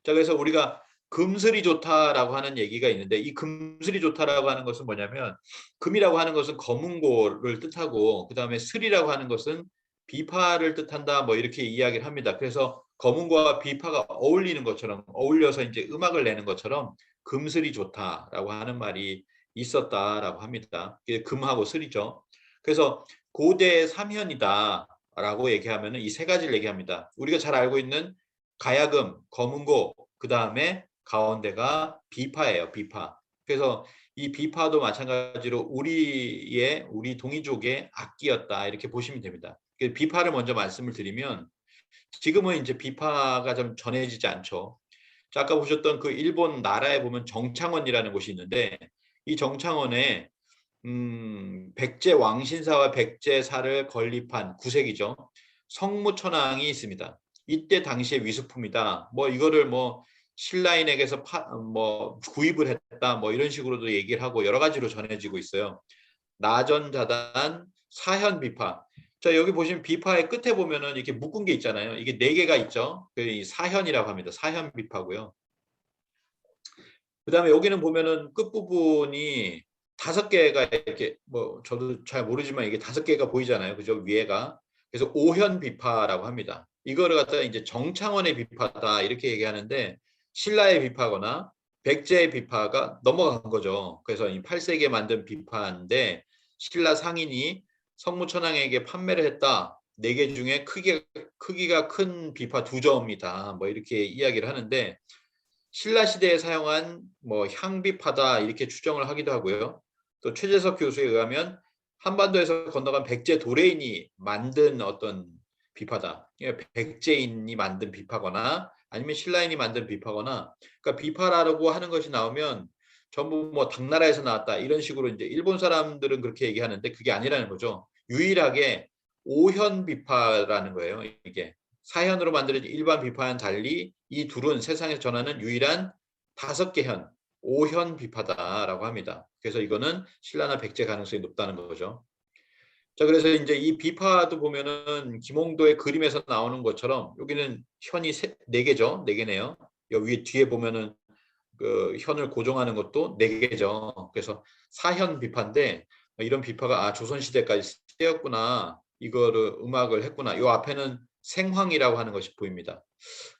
Speaker 1: 자, 그래서 우리가 금슬이 좋다라고 하는 얘기가 있는데 이 금슬이 좋다라고 하는 것은 뭐냐면 금이라고 하는 것은 검은고를 뜻하고 그 다음에 슬이라고 하는 것은 비파를 뜻한다 뭐 이렇게 이야기를 합니다. 그래서 검은고와 비파가 어울리는 것처럼 어울려서 이제 음악을 내는 것처럼 금슬이 좋다라고 하는 말이 있었다라고 합니다. 이게 금하고 슬이죠. 그래서 고대 삼현이다라고 얘기하면 이 세 가지를 얘기합니다. 우리가 잘 알고 있는 가야금, 검은고, 그 다음에 가운데가 비파예요. 비파. 그래서 이 비파도 마찬가지로 우리 동이족의 악기였다 이렇게 보시면 됩니다. 비파를 먼저 말씀을 드리면 지금은 이제 비파가 좀 전해지지 않죠. 자, 아까 보셨던 그 일본 나라에 보면 정창원이라는 곳이 있는데 이 정창원에 백제 왕신사와 백제사를 건립한 구색이죠. 성무천왕이 있습니다. 이때 당시의 위수품이다. 뭐 이거를 뭐 신라인에게서 뭐 구입을 했다. 뭐 이런 식으로도 얘기를 하고 여러 가지로 전해지고 있어요. 나전자단 사현비파. 자, 여기 보시면 비파의 끝에 보면은 이렇게 묶은 게 있잖아요. 이게 네 개가 있죠. 그 사현이라고 합니다. 사현비파고요. 그다음에 여기는 보면은 끝부분이 5개가 이렇게 뭐 저도 잘 모르지만 이게 5개가 보이잖아요. 그죠? 위에가. 그래서 오현비파라고 합니다. 이거를 갖다가 이제 정창원의 비파다 이렇게 얘기하는데 신라의 비파거나 백제의 비파가 넘어간 거죠. 그래서 이 8세기에 만든 비파인데 신라 상인이 성무천왕에게 판매를 했다. 4개 중에 크기가 큰 비파 2점이다. 뭐 이렇게 이야기를 하는데 신라 시대에 사용한 뭐 향비파다 이렇게 추정을 하기도 하고요. 또 최재석 교수에 의하면 한반도에서 건너간 백제 도레인이 만든 어떤 비파다. 백제인이 만든 비파거나 아니면 신라인이 만든 비파거나, 그러니까 비파라고 하는 것이 나오면 전부 뭐 당나라에서 나왔다 이런 식으로 이제 일본 사람들은 그렇게 얘기하는데 그게 아니라는 거죠. 유일하게 오현 비파라는 거예요. 이게 사현으로 만들어진 일반 비파와는 달리 이 둘은 세상에서 전하는 유일한 5개 현, 오현 비파다라고 합니다. 그래서 이거는 신라나 백제 가능성이 높다는 거죠. 자, 그래서 이제 이 비파도 보면은 김홍도의 그림에서 나오는 것처럼 여기는 현이 네 개죠. 네 개네요. 여기 위에 뒤에 보면은 그 현을 고정하는 것도 네 개죠. 그래서 사현 비파인데 이런 비파가 조선 시대까지 쓰였구나. 이거를 음악을 했구나. 요 앞에는 생황이라고 하는 것이 보입니다.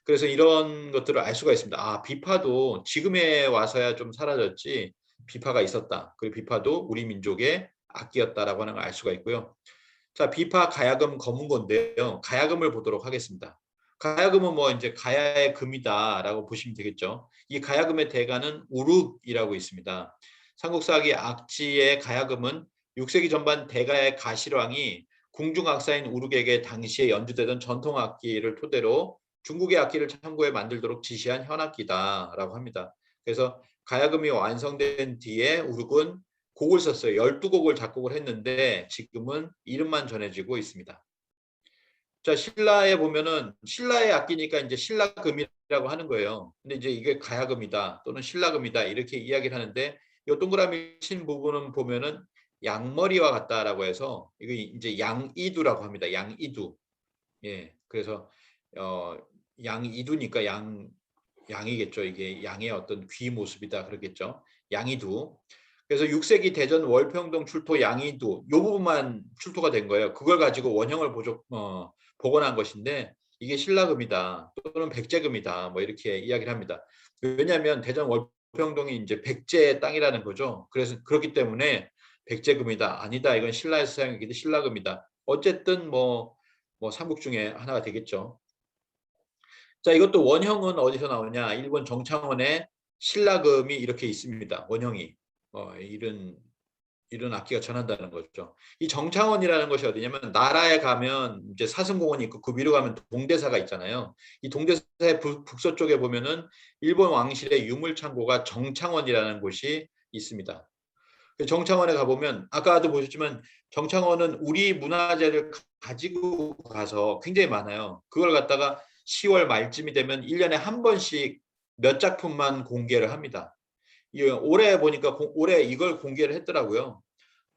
Speaker 1: 그래서 이런 것들을 알 수가 있습니다. 비파도 지금에 와서야 좀 사라졌지 비파가 있었다. 그리고 비파도 우리 민족의 악기였다라고 하는 걸 알 수가 있고요. 자, 비파, 가야금, 검은고인데요. 가야금을 보도록 하겠습니다. 가야금은 뭐 이제 가야의 금이다라고 보시면 되겠죠. 이 가야금의 대가는 우륵이라고 있습니다. 삼국사기 악지의 가야금은 6세기 전반 대가의 가실왕이 궁중악사인 우륵에게 당시에 연주되던 전통 악기를 토대로 중국의 악기를 참고해 만들도록 지시한 현악기다라고 합니다. 그래서 가야금이 완성된 뒤에 우륵은 곡을 썼어요. 12곡을 작곡을 했는데 지금은 이름만 전해지고 있습니다. 자, 신라에 보면은 신라의 악기니까 이제 신라금이라고 하는 거예요. 근데 이제 이게 가야금이다 또는 신라금이다 이렇게 이야기를 하는데 이 동그라미 친 부분은 보면은 양머리와 같다라고 해서 이거 이제 양이두라고 합니다. 양이두. 예. 그래서 어 양이두니까 양이겠죠. 이게 양의 어떤 귀 모습이다 그러겠죠. 양이두. 그래서 6세기 대전 월평동 출토 양이두 요 부분만 출토가 된 거예요. 그걸 가지고 원형을 복원한 것인데 이게 신라금이다 또는 백제금이다 뭐 이렇게 이야기를 합니다. 왜냐하면 대전 월평동이 이제 백제의 땅이라는 거죠. 그래서 그렇기 때문에 백제금이다 아니다 이건 신라에서 사용했기 신라금이다. 어쨌든 뭐 삼국 중에 하나가 되겠죠. 자, 이것도 원형은 어디서 나오냐? 일본 정창원의 신라금이 이렇게 있습니다. 원형이 이런 악기가 전한다는 거죠. 이 정창원이라는 것이 어디냐면 나라에 가면 이제 사슴공원이 있고 그 위로 가면 동대사가 있잖아요. 이 동대사의 북서쪽에 보면은 일본 왕실의 유물 창고가 정창원이라는 곳이 있습니다. 정창원에 가보면 아까도 보셨지만 정창원은 우리 문화재를 가지고 가서 굉장히 많아요. 그걸 갖다가 10월 말쯤이 되면 1년에 한 번씩 몇 작품만 공개를 합니다. 올해 보니까 올해 이걸 공개를 했더라고요.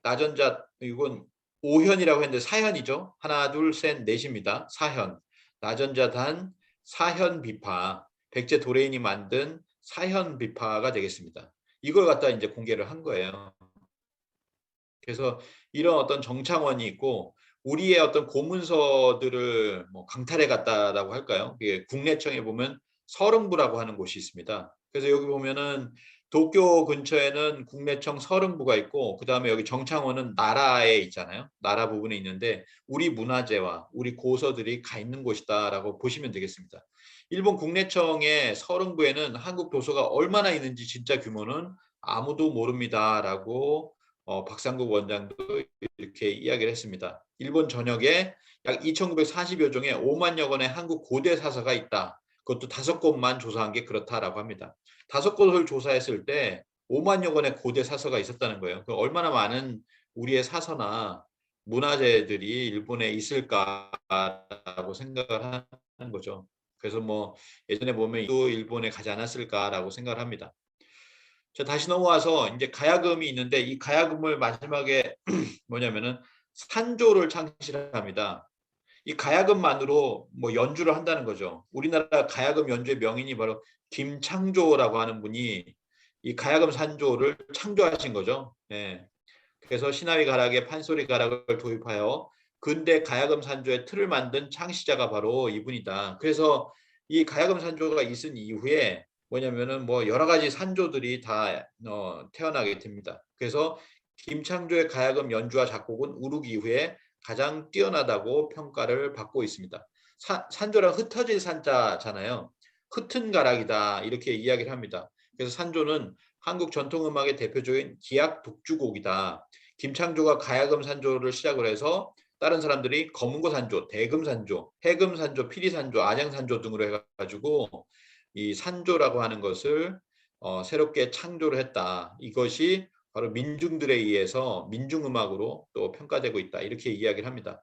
Speaker 1: 나전자 이건 5현이라고 했는데 4현이죠. 하나 둘 셋 넷입니다. 4현. 나전자단 4현 비파. 백제 도레인이 만든 4현 비파가 되겠습니다. 이걸 갖다 이제 공개를 한 거예요. 그래서 이런 어떤 정창원이 있고 우리의 어떤 고문서들을 뭐 강탈해 갔다라고 할까요? 국내청에 보면 서릉부라고 하는 곳이 있습니다. 그래서 여기 보면은 도쿄 근처에는 국내청 서릉부가 있고 그다음에 여기 정창원은 나라에 있잖아요. 나라 부분에 있는데 우리 문화재와 우리 고서들이 가 있는 곳이다라고 보시면 되겠습니다. 일본 국내청의 서릉부에는 한국 도서가 얼마나 있는지 진짜 규모는 아무도 모릅니다라고 박상국 원장도 이렇게 이야기를 했습니다. 일본 전역에 약 2,940여 종의 5만여 권의 한국 고대 사서가 있다. 그것도 5곳만 조사한 게 그렇다라고 합니다. 5곳을 조사했을 때 5만여 권의 고대 사서가 있었다는 거예요. 얼마나 많은 우리의 사서나 문화재들이 일본에 있을까라고 생각을 하는 거죠. 그래서 뭐 예전에 보면 또 일본에 가지 않았을까라고 생각을 합니다. 자, 다시 넘어와서 이제 가야금이 있는데 이 가야금을 마지막에 뭐냐면은 산조를 창실합니다. 이 가야금만으로 뭐 연주를 한다는 거죠. 우리나라 가야금 연주의 명인이 바로 김창조라고 하는 분이 이 가야금 산조를 창조하신 거죠. 예. 그래서 시나위 가락에 판소리 가락을 도입하여 근대 가야금 산조의 틀을 만든 창시자가 바로 이분이다. 그래서 이 가야금 산조가 있은 이후에 뭐냐면은 뭐 여러 가지 산조들이 다 태어나게 됩니다. 그래서 김창조의 가야금 연주와 작곡은 우르기 이후에 가장 뛰어나다고 평가를 받고 있습니다. 산조랑 흩어질 산자잖아요. 흩은 가락이다 이렇게 이야기를 합니다. 그래서 산조는 한국 전통음악의 대표적인 기악 독주곡이다. 김창조가 가야금 산조를 시작을 해서 다른 사람들이 검은고 산조, 대금 산조, 해금 산조, 피리 산조, 아장 산조 등으로 해가지고 이 산조라고 하는 것을 새롭게 창조를 했다. 이것이 바로 민중들에 의해서 민중음악으로 또 평가되고 있다. 이렇게 이야기를 합니다.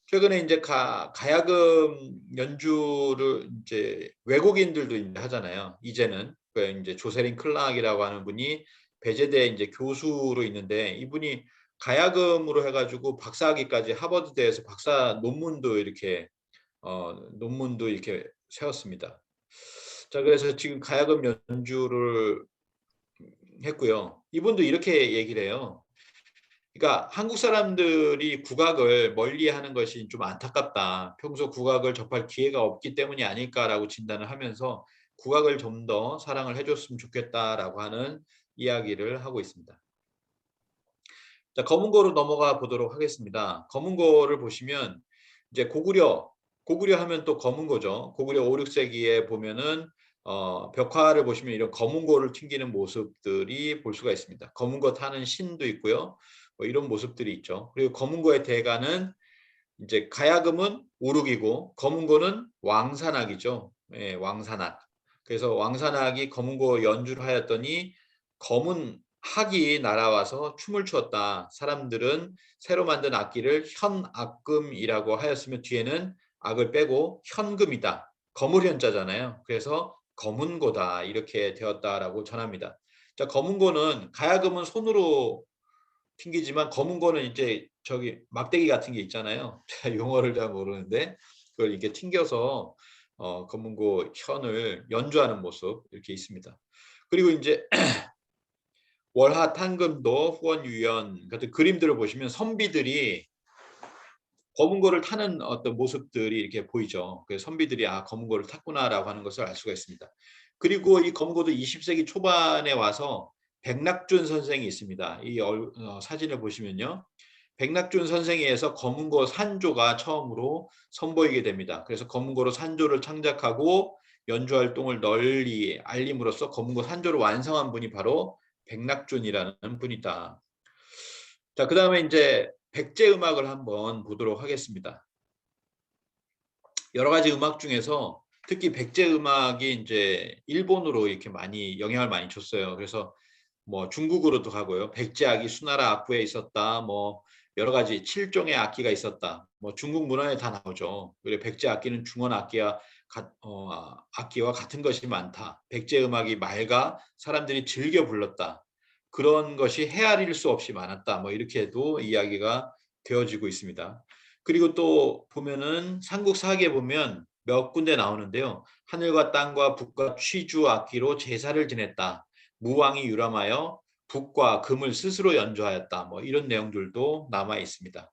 Speaker 1: 최근에 이제 가야금 연주를 이제 외국인들도 이제 하잖아요. 이제는 그 이제 조세린 클락이라고 하는 분이 배제대 이제 교수로 있는데 이분이 가야금으로 해가지고 박사학위까지 하버드대에서 박사 논문도 이렇게 세웠습니다. 자, 그래서 지금 가야금 연주를 했고요. 이분도 이렇게 얘기를 해요. 그러니까 한국 사람들이 국악을 멀리하는 것이 좀 안타깝다. 평소 국악을 접할 기회가 없기 때문이 아닐까라고 진단을 하면서 국악을 좀 더 사랑을 해줬으면 좋겠다라고 하는 이야기를 하고 있습니다. 자, 검은고로 넘어가 보도록 하겠습니다. 검은고를 보시면 이제 고구려 하면 또 검은고죠. 고구려 5, 6세기에 보면은 벽화를 보시면 이런 검은고를 튕기는 모습들이 볼 수가 있습니다. 검은고 타는 신도 있고요. 뭐 이런 모습들이 있죠. 그리고 검은고의 대가는 이제 가야금은 우륵이고 검은고는 왕산악이죠. 예, 왕산악. 그래서 왕산악이 검은고 연주를 하였더니 검은 학이 날아와서 춤을 추었다. 사람들은 새로 만든 악기를 현악금이라고 하였으면 뒤에는 악을 빼고 현금이다. 거물현자잖아요. 그래서 검은고다 이렇게 되었다라고 전합니다. 자, 검은고는 가야금은 손으로 튕기지만 검은고는 이제 저기 막대기 같은 게 있잖아요. 제가 용어를 잘 모르는데 그걸 이렇게 튕겨서 검은고 현을 연주하는 모습 이렇게 있습니다. 그리고 이제 월하 탕금도 후원유연 같은 그림들을 보시면 선비들이 검은고를 타는 어떤 모습들이 이렇게 보이죠. 그래서 선비들이 검은고를 탔구나라고 하는 것을 알 수가 있습니다. 그리고 이 검은고도 20세기 초반에 와서 백낙준 선생이 있습니다. 이 사진을 보시면요. 백낙준 선생에 의해서 검은고 산조가 처음으로 선보이게 됩니다. 그래서 검은고로 산조를 창작하고 연주 활동을 널리 알림으로써 검은고 산조를 완성한 분이 바로 백낙준이라는 분이다. 자, 그다음에 이제 백제 음악을 한번 보도록 하겠습니다. 여러 가지 음악 중에서 특히 백제 음악이 이제 일본으로 이렇게 영향을 많이 줬어요. 그래서 뭐 중국으로도 가고요. 백제악이 수나라 악부에 있었다. 뭐 여러 가지 7종의 악기가 있었다. 뭐 중국 문화에 다 나오죠. 그리고 백제 악기는 중원 악기와 같은 것이 많다. 백제 음악이 맑아 사람들이 즐겨 불렀다. 그런 것이 헤아릴 수 없이 많았다. 뭐 이렇게도 이야기가 되어지고 있습니다. 그리고 또 보면은 삼국사기에 보면 몇 군데 나오는데요. 하늘과 땅과 북과 취주 악기로 제사를 지냈다. 무왕이 유람하여 북과 금을 스스로 연주하였다. 뭐 이런 내용들도 남아 있습니다.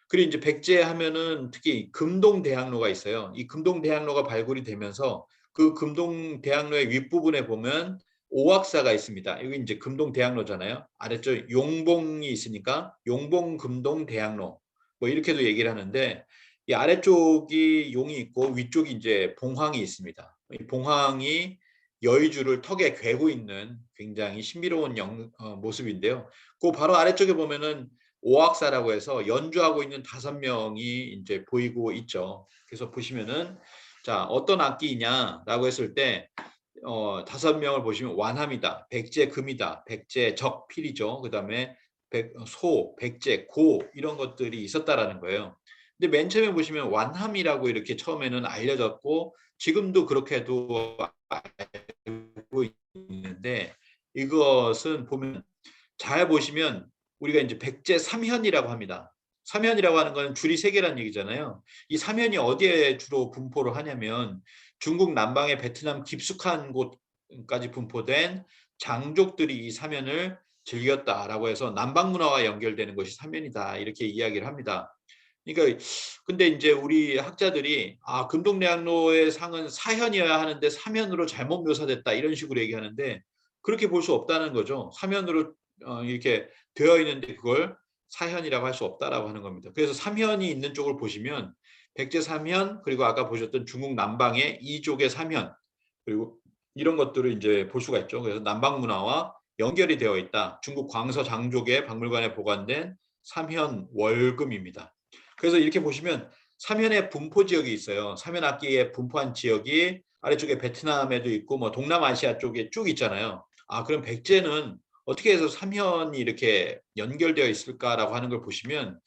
Speaker 1: 그리고 이제 백제 하면은 특히 금동대학로가 있어요. 이 금동대학로가 발굴이 되면서 그 금동대학로의 윗부분에 보면 오악사가 있습니다. 여기 이제 금동대학로잖아요. 아래쪽 용봉이 있으니까 용봉금동대학로 뭐 이렇게도 얘기를 하는데 이 아래쪽이 용이 있고 위쪽이 이제 봉황이 있습니다. 이 봉황이 여의주를 턱에 괴고 있는 굉장히 신비로운 모습인데요. 그 바로 아래쪽에 보면은 오악사라고 해서 연주하고 있는 5명이 이제 보이고 있죠. 그래서 보시면은 자, 어떤 악기냐라고 했을 때 5명을 보시면 완함이다, 백제 금이다, 백제 적필이죠. 그다음에 소, 백제 고 이런 것들이 있었다라는 거예요. 근데 맨 처음에 보시면 완함이라고 이렇게 처음에는 알려졌고 지금도 그렇게도 알고 있는데 이것은 보면 잘 보시면 우리가 이제 백제 삼현이라고 합니다. 삼현이라고 하는 건 줄이 3개라는 얘기잖아요. 이 삼현이 어디에 주로 분포를 하냐면 중국 남방의 베트남 깊숙한 곳까지 분포된 장족들이 이 삼현을 즐겼다라고 해서 남방 문화와 연결되는 것이 삼현이다 이렇게 이야기를 합니다. 그러니까 근데 이제 우리 학자들이 금동대학로의 상은 사현이어야 하는데 삼현으로 잘못 묘사됐다 이런 식으로 얘기하는데 그렇게 볼 수 없다는 거죠. 삼현으로 이렇게 되어 있는데 그걸 사현이라고 할 수 없다라고 하는 겁니다. 그래서 삼현이 있는 쪽을 보시면 백제 삼현 그리고 아까 보셨던 중국 남방의 이족의 삼현 그리고 이런 것들을 이제 볼 수가 있죠. 그래서 남방 문화와 연결이 되어 있다. 중국 광서 장족의 박물관에 보관된 삼현 월금입니다. 그래서 이렇게 보시면 사면의 분포 지역이 있어요. 사면 악기에 분포한 지역이 아래쪽에 베트남에도 있고 뭐 동남아시아 쪽에 쭉 있잖아요. 아, 그럼 백제는 어떻게 해서 사면이 이렇게 연결되어 있을까라고 하는 걸 보시면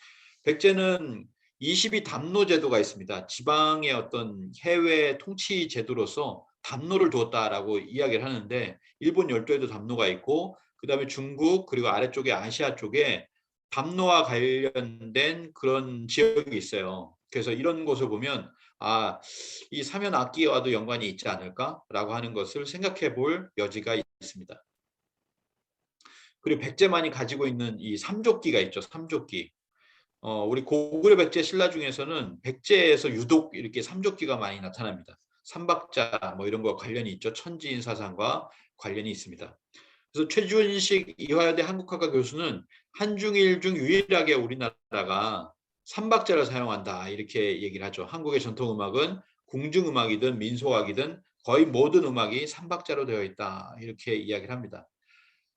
Speaker 1: 백제는 22 담로 제도가 있습니다. 지방의 어떤 해외 통치 제도로서 담로를 두었다라고 이야기를 하는데 일본 열도에도 담로가 있고 그다음에 중국 그리고 아래쪽에 아시아 쪽에 담로와 관련된 그런 지역이 있어요. 그래서 이런 곳을 보면 아, 이 사면 악기와도 연관이 있지 않을까라고 하는 것을 생각해 볼 여지가 있습니다. 그리고 백제만이 가지고 있는 이 삼조끼가 있죠. 삼조끼. 우리 고구려 백제 신라 중에서는 백제에서 유독 이렇게 삼조끼가 많이 나타납니다. 삼박자 뭐 이런 거 관련이 있죠. 천지인 사상과 관련이 있습니다. 그래서 최준식 이화여대 한국학과 교수는 한중일 중 유일하게 우리나라가 삼박자를 사용한다 이렇게 얘기를 하죠. 한국의 전통 음악은 궁중음악이든 민속악이든 거의 모든 음악이 삼박자로 되어 있다 이렇게 이야기를 합니다.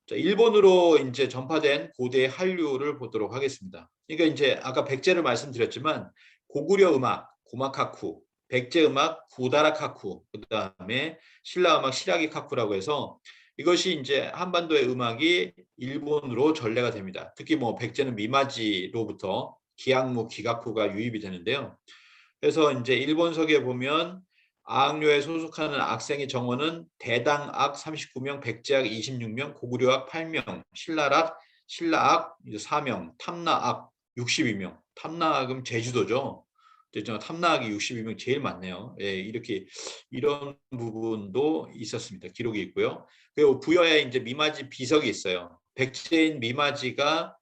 Speaker 1: 자, 일본으로 이제 전파된 고대 한류를 보도록 하겠습니다. 그러니까 이제 아까 백제를 말씀드렸지만 고구려 음악 고마카쿠, 백제 음악 구다라카쿠, 그다음에 신라 음악 시라기카쿠라고 해서 이것이 이제 한반도의 음악이 일본으로 전래가 됩니다. 특히 뭐 백제는 미마지로부터 기악무, 기가쿠가 유입이 되는데요. 그래서 이제 일본서기에 보면 아학료에 소속하는 악생의 정원은 대당악 39명, 백제악 26명, 고구려악 8명, 신라악 4명, 탐나악 62명. 탐나악은 제주도죠. 탐나악이 62명 제일 많네요. 예, 이렇게 이런 부분도 있었습니다. 기록이 있고요. 그리고 부여에 이제 미마지 비석이 있어요. 백제인 미마지가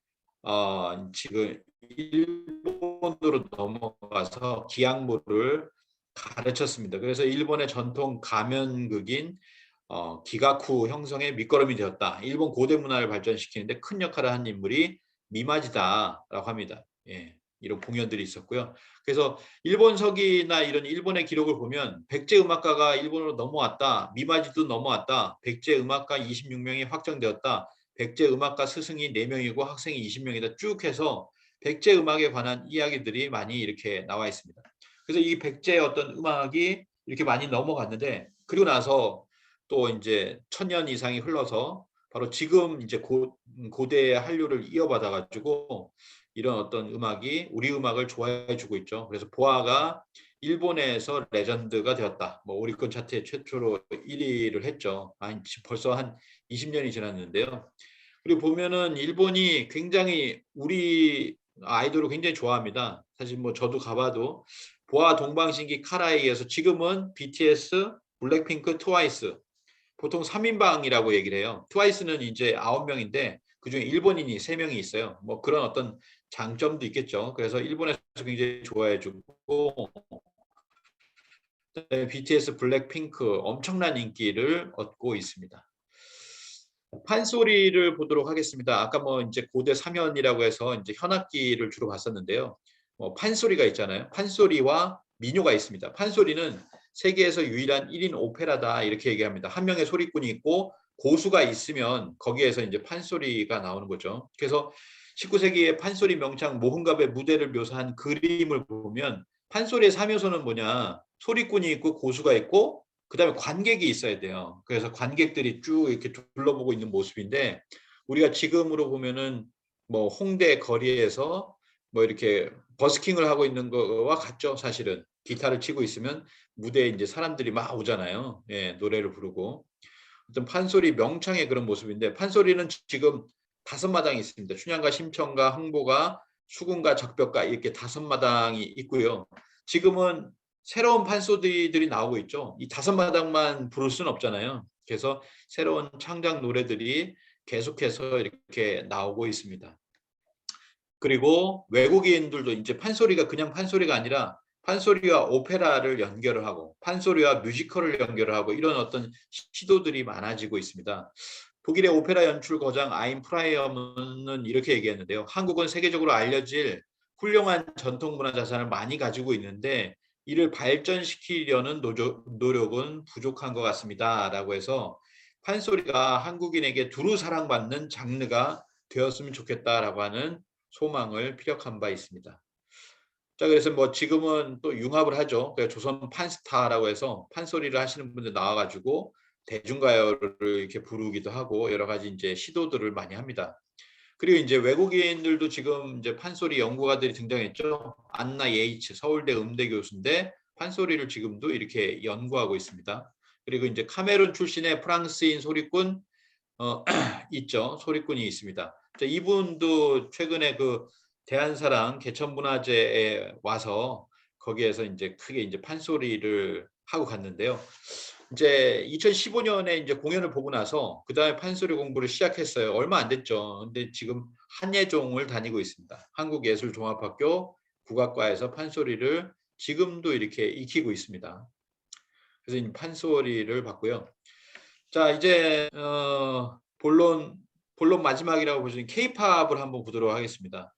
Speaker 1: 지금 일본으로 넘어가서 기악무를 가르쳤습니다. 그래서 일본의 전통 가면극인 기가쿠 형성의 밑거름이 되었다. 일본 고대 문화를 발전시키는데 큰 역할을 한 인물이 미마지다라고 합니다. 예, 이런 공연들이 있었고요. 그래서 일본 서기나 이런 일본의 기록을 보면 백제 음악가가 일본으로 넘어왔다. 미마지도 넘어왔다. 백제 음악가 26명이 확정되었다. 백제 음악가 스승이 4명이고 학생이 20명이다. 쭉 해서 백제 음악에 관한 이야기들이 많이 이렇게 나와 있습니다. 그래서 이 백제의 어떤 음악이 이렇게 많이 넘어갔는데 그리고 나서 또 이제 1000년 이상이 흘러서 바로 지금 이제 고대의 한류를 이어받아 가지고 이런 어떤 음악이 우리 음악을 좋아해 주고 있죠. 그래서 보아가 일본에서 레전드가 되었다. 뭐 오리콘 차트에 최초로 1위를 했죠. 벌써 한 20년이 지났는데요. 그리고 보면은 일본이 굉장히 우리 아이돌을 굉장히 좋아합니다. 사실 뭐 저도 가봐도 보아 동방신기 카라이에서 지금은 BTS, 블랙핑크, 트와이스 보통 3인방이라고 얘기를 해요. 트와이스는 이제 9명인데 그중에 일본인이 3명이 있어요. 뭐 그런 어떤 장점도 있겠죠. 그래서 일본에서 굉장히 좋아해주고 BTS, 블랙핑크 엄청난 인기를 얻고 있습니다. 판소리를 보도록 하겠습니다. 아까 뭐 이제 고대 사면이라고 해서 이제 현악기를 주로 봤었는데요. 판소리가 있잖아요. 판소리와 민요가 있습니다. 판소리는 세계에서 유일한 1인 오페라다 이렇게 얘기합니다. 한 명의 소리꾼이 있고 고수가 있으면 거기에서 이제 판소리가 나오는 거죠. 그래서 19세기의 판소리 명창 모흥갑의 무대를 묘사한 그림을 보면 판소리의 3요소는 뭐냐? 소리꾼이 있고 고수가 있고 그다음에 관객이 있어야 돼요. 그래서 관객들이 쭉 이렇게 둘러보고 있는 모습인데 우리가 지금으로 보면은 뭐 홍대 거리에서 뭐 이렇게 버스킹을 하고 있는 거와 같죠, 사실은. 기타를 치고 있으면 무대에 이제 사람들이 막 오잖아요. 예, 노래를 부르고. 어떤 판소리 명창의 그런 모습인데 판소리는 지금 5마당이 있습니다. 춘향가, 심청가, 흥보가, 수궁가, 적벽가 이렇게 5마당이 있고요. 지금은 새로운 판소리들이 나오고 있죠. 이 5마당만 부를 수는 없잖아요. 그래서 새로운 창작 노래들이 계속해서 이렇게 나오고 있습니다. 그리고 외국인들도 이제 판소리가 그냥 판소리가 아니라 판소리와 오페라를 연결을 하고 판소리와 뮤지컬을 연결을 하고 이런 어떤 시도들이 많아지고 있습니다. 독일의 오페라 연출 거장 아임 프라이어는 이렇게 얘기했는데요. 한국은 세계적으로 알려질 훌륭한 전통 문화 자산을 많이 가지고 있는데 이를 발전시키려는 노력은 부족한 것 같습니다. 라고 해서 판소리가 한국인에게 두루 사랑받는 장르가 되었으면 좋겠다라고 하는 소망을 피력한 바 있습니다. 자, 그래서 뭐 지금은 또 융합을 하죠. 그래서 조선 판스타라고 해서 판소리를 하시는 분들 나와 가지고 대중가요를 이렇게 부르기도 하고 여러 가지 인제 시도들을 많이 합니다. 그리고 인제 외국인들도 지금 인제 판소리 연구가들이 등장했죠. 안나 예이츠 서울대 음대 교수인데 판소리를 지금도 이렇게 연구하고 있습니다. 그리고 인제 카메룬 출신의 프랑스인 소리꾼 있죠. 소리꾼이 있습니다. 이분도 최근에 그 대한사랑 개천문화제에 와서 거기에서 인제 크게 인제 판소리를 하고 갔는데요. 인제 2015 년에 인제 공연을 보고 나서 그다음에 판소리 공부를 시작했어요. 얼마 안 됐죠. 근데 지금 한예종을 다니고 있습니다. 한국예술종합학교 국악과에서 판소리를 지금도 이렇게 익히고 있습니다. 그래서 이 판소리를 봤고요. 자, 이제 본론 마지막이라고 보시는 케이팝을 한번 보도록 하겠습니다.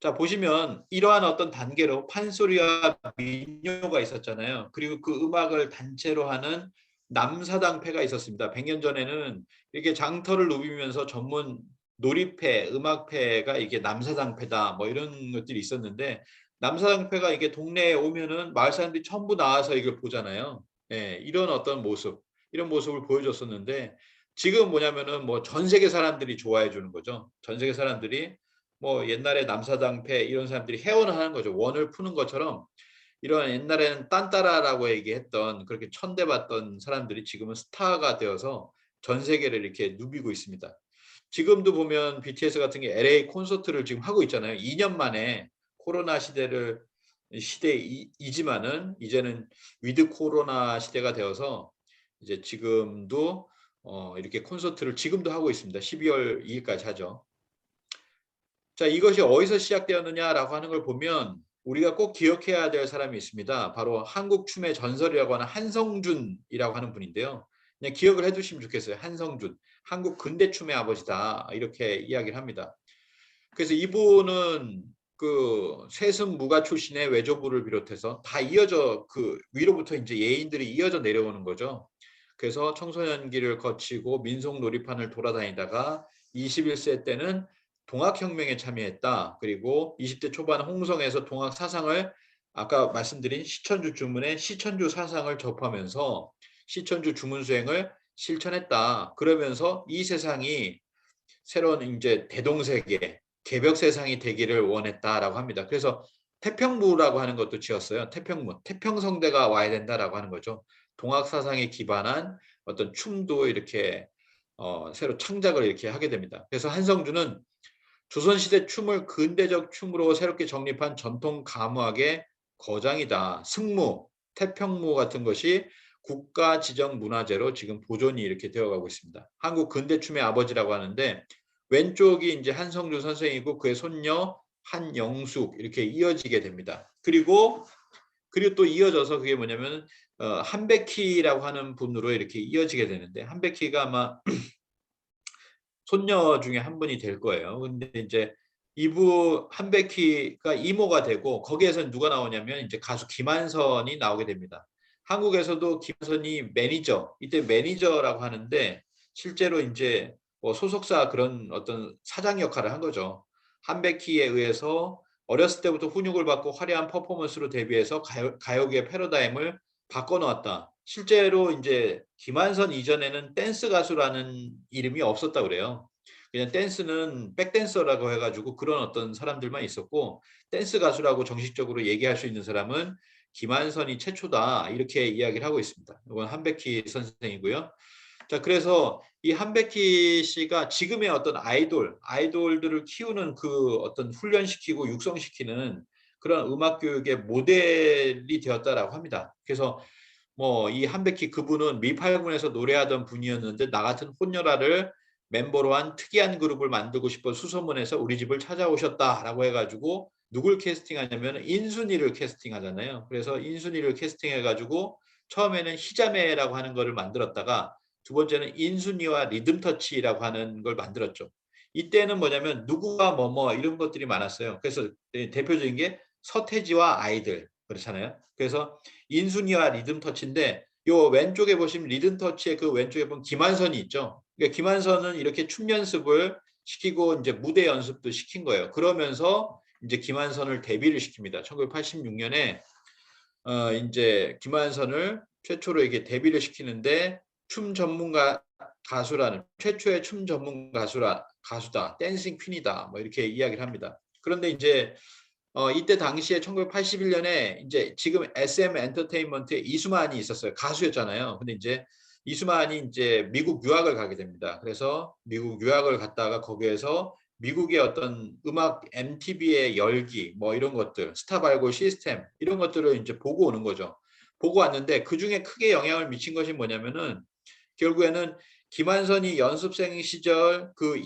Speaker 1: 자, 보시면 이러한 어떤 단계로 판소리와 민요가 있었잖아요. 그리고 그 음악을 단체로 하는 남사당패가 있었습니다. 100년 전에는 이렇게 장터를 누비면서 전문 놀이패, 음악패가 이게 남사당패다 뭐 이런 것들이 있었는데 남사당패가 이게 동네에 오면은 마을 사람들이 전부 나와서 이걸 보잖아요. 예, 이런 어떤 모습, 이런 모습을 보여줬었는데 지금 뭐냐면은 뭐 전 세계 사람들이 좋아해 주는 거죠. 전 세계 사람들이 뭐 옛날에 남사당패 이런 사람들이 회원을 하는 거죠. 원을 푸는 것처럼 이런 옛날에는 딴따라라고 얘기했던 그렇게 천대받던 사람들이 지금은 스타가 되어서 전 세계를 이렇게 누비고 있습니다. 지금도 보면 BTS 같은 게 LA 콘서트를 지금 하고 있잖아요. 2년 만에 코로나 시대이지만은 이제는 위드 코로나 시대가 되어서 이제 지금도 이렇게 콘서트를 지금도 하고 있습니다. 12월 2일까지 하죠. 자, 이것이 어디서 시작되었느냐라고 하는 걸 보면 우리가 꼭 기억해야 될 사람이 있습니다. 바로 한국 춤의 전설이라고 하는 한성준이라고 하는 분인데요. 그냥 기억을 해두시면 좋겠어요. 한성준, 한국 근대 춤의 아버지다 이렇게 이야기를 합니다. 그래서 이분은 그 세습무가 출신의 외조부를 비롯해서 다 이어져 그 위로부터 이제 예인들이 이어져 내려오는 거죠. 그래서 청소년기를 거치고 민속 놀이판을 돌아다니다가 21세 때는 동학혁명에 참여했다. 그리고 20대 초반 홍성에서 동학 사상을 아까 말씀드린 시천주 주문의 시천주 사상을 접하면서 시천주 주문 수행을 실천했다. 그러면서 이 세상이 새로운 이제 대동세계, 개벽 세상이 되기를 원했다라고 합니다. 그래서 태평무라고 하는 것도 지었어요. 태평무, 태평성대가 와야 된다라고 하는 거죠. 동학 사상에 기반한 어떤 춤도 이렇게 새로 창작을 이렇게 하게 됩니다. 그래서 한성주는 조선시대 춤을 근대적 춤으로 새롭게 정립한 전통 가무학의 거장이다. 승무, 태평무 같은 것이 국가 지정 문화재로 지금 보존이 이렇게 되어가고 있습니다. 한국 근대춤의 아버지라고 하는데 왼쪽이 이제 한성주 선생이고 그의 손녀 한영숙 이렇게 이어지게 됩니다. 그리고 또 이어져서 그게 뭐냐면 한백희라고 하는 분으로 이렇게 이어지게 되는데 한백희가 아마 손녀 중에 한 분이 될 거예요. 근데 이제 이부 한백희가 이모가 되고 거기에서 누가 나오냐면 이제 가수 김한선이 나오게 됩니다. 한국에서도 김한선이 매니저, 이때 매니저라고 하는데 실제로 이제 뭐 소속사 그런 어떤 사장 역할을 한 거죠. 한백희에 의해서 어렸을 때부터 훈육을 받고 화려한 퍼포먼스로 데뷔해서 가요계 패러다임을 바꿔놓았다. 실제로 이제 김한선 이전에는 댄스 가수라는 이름이 없었다 그래요. 그냥 댄스는 백댄서라고 해가지고 그런 어떤 사람들만 있었고 댄스 가수라고 정식적으로 얘기할 수 있는 사람은 김한선이 최초다 이렇게 이야기를 하고 있습니다. 이건 한백희 선생이고요. 자, 그래서 이 한백희 씨가 지금의 어떤 아이돌들을 키우는 그 어떤 훈련시키고 육성시키는 그런 음악 교육의 모델이 되었다라고 합니다. 그래서 뭐 이 한백희 그분은 미팔군에서 노래하던 분이었는데 나 같은 혼혈아를 멤버로 한 특이한 그룹을 만들고 싶어 수소문해서 우리 집을 찾아오셨다라고 해가지고 누굴 캐스팅하냐면 인순이를 캐스팅하잖아요. 그래서 인순이를 캐스팅해가지고 처음에는 희자매라고 하는 거를 만들었다가 두 번째는 인순이와 리듬터치라고 하는 걸 만들었죠. 이때는 뭐냐면 누구와 뭐뭐 이런 것들이 많았어요. 그래서 대표적인 게 서태지와 아이들 그렇잖아요. 그래서 인순이와 리듬터치인데 요 왼쪽에 보시면 리듬터치의 그 왼쪽에 보면 김한선이 있죠. 그러니까 김한선은 이렇게 춤 연습을 시키고 이제 무대 연습도 시킨 거예요. 그러면서 이제 김한선을 데뷔를 시킵니다. 1986년에 이제 김한선을 최초로 이게 데뷔를 시키는데 춤 전문가 가수라는 최초의 춤 전문 가수다, 댄싱 퀸이다, 뭐 이렇게 이야기를 합니다. 그런데 이제 이때 당시에 1981년에 이제 지금 SM 엔터테인먼트에 이수만이 있었어요. 가수였잖아요. 근데 이제 이수만이 이제 미국 유학을 가게 됩니다. 그래서 미국 유학을 갔다가 거기에서 미국의 어떤 음악 MTV의 열기 뭐 이런 것들, 스타 발굴 시스템 이런 것들을 이제 보고 오는 거죠. 보고 왔는데 그중에 크게 영향을 미친 것이 뭐냐면은 결국에는 김한선이 연습생 시절 그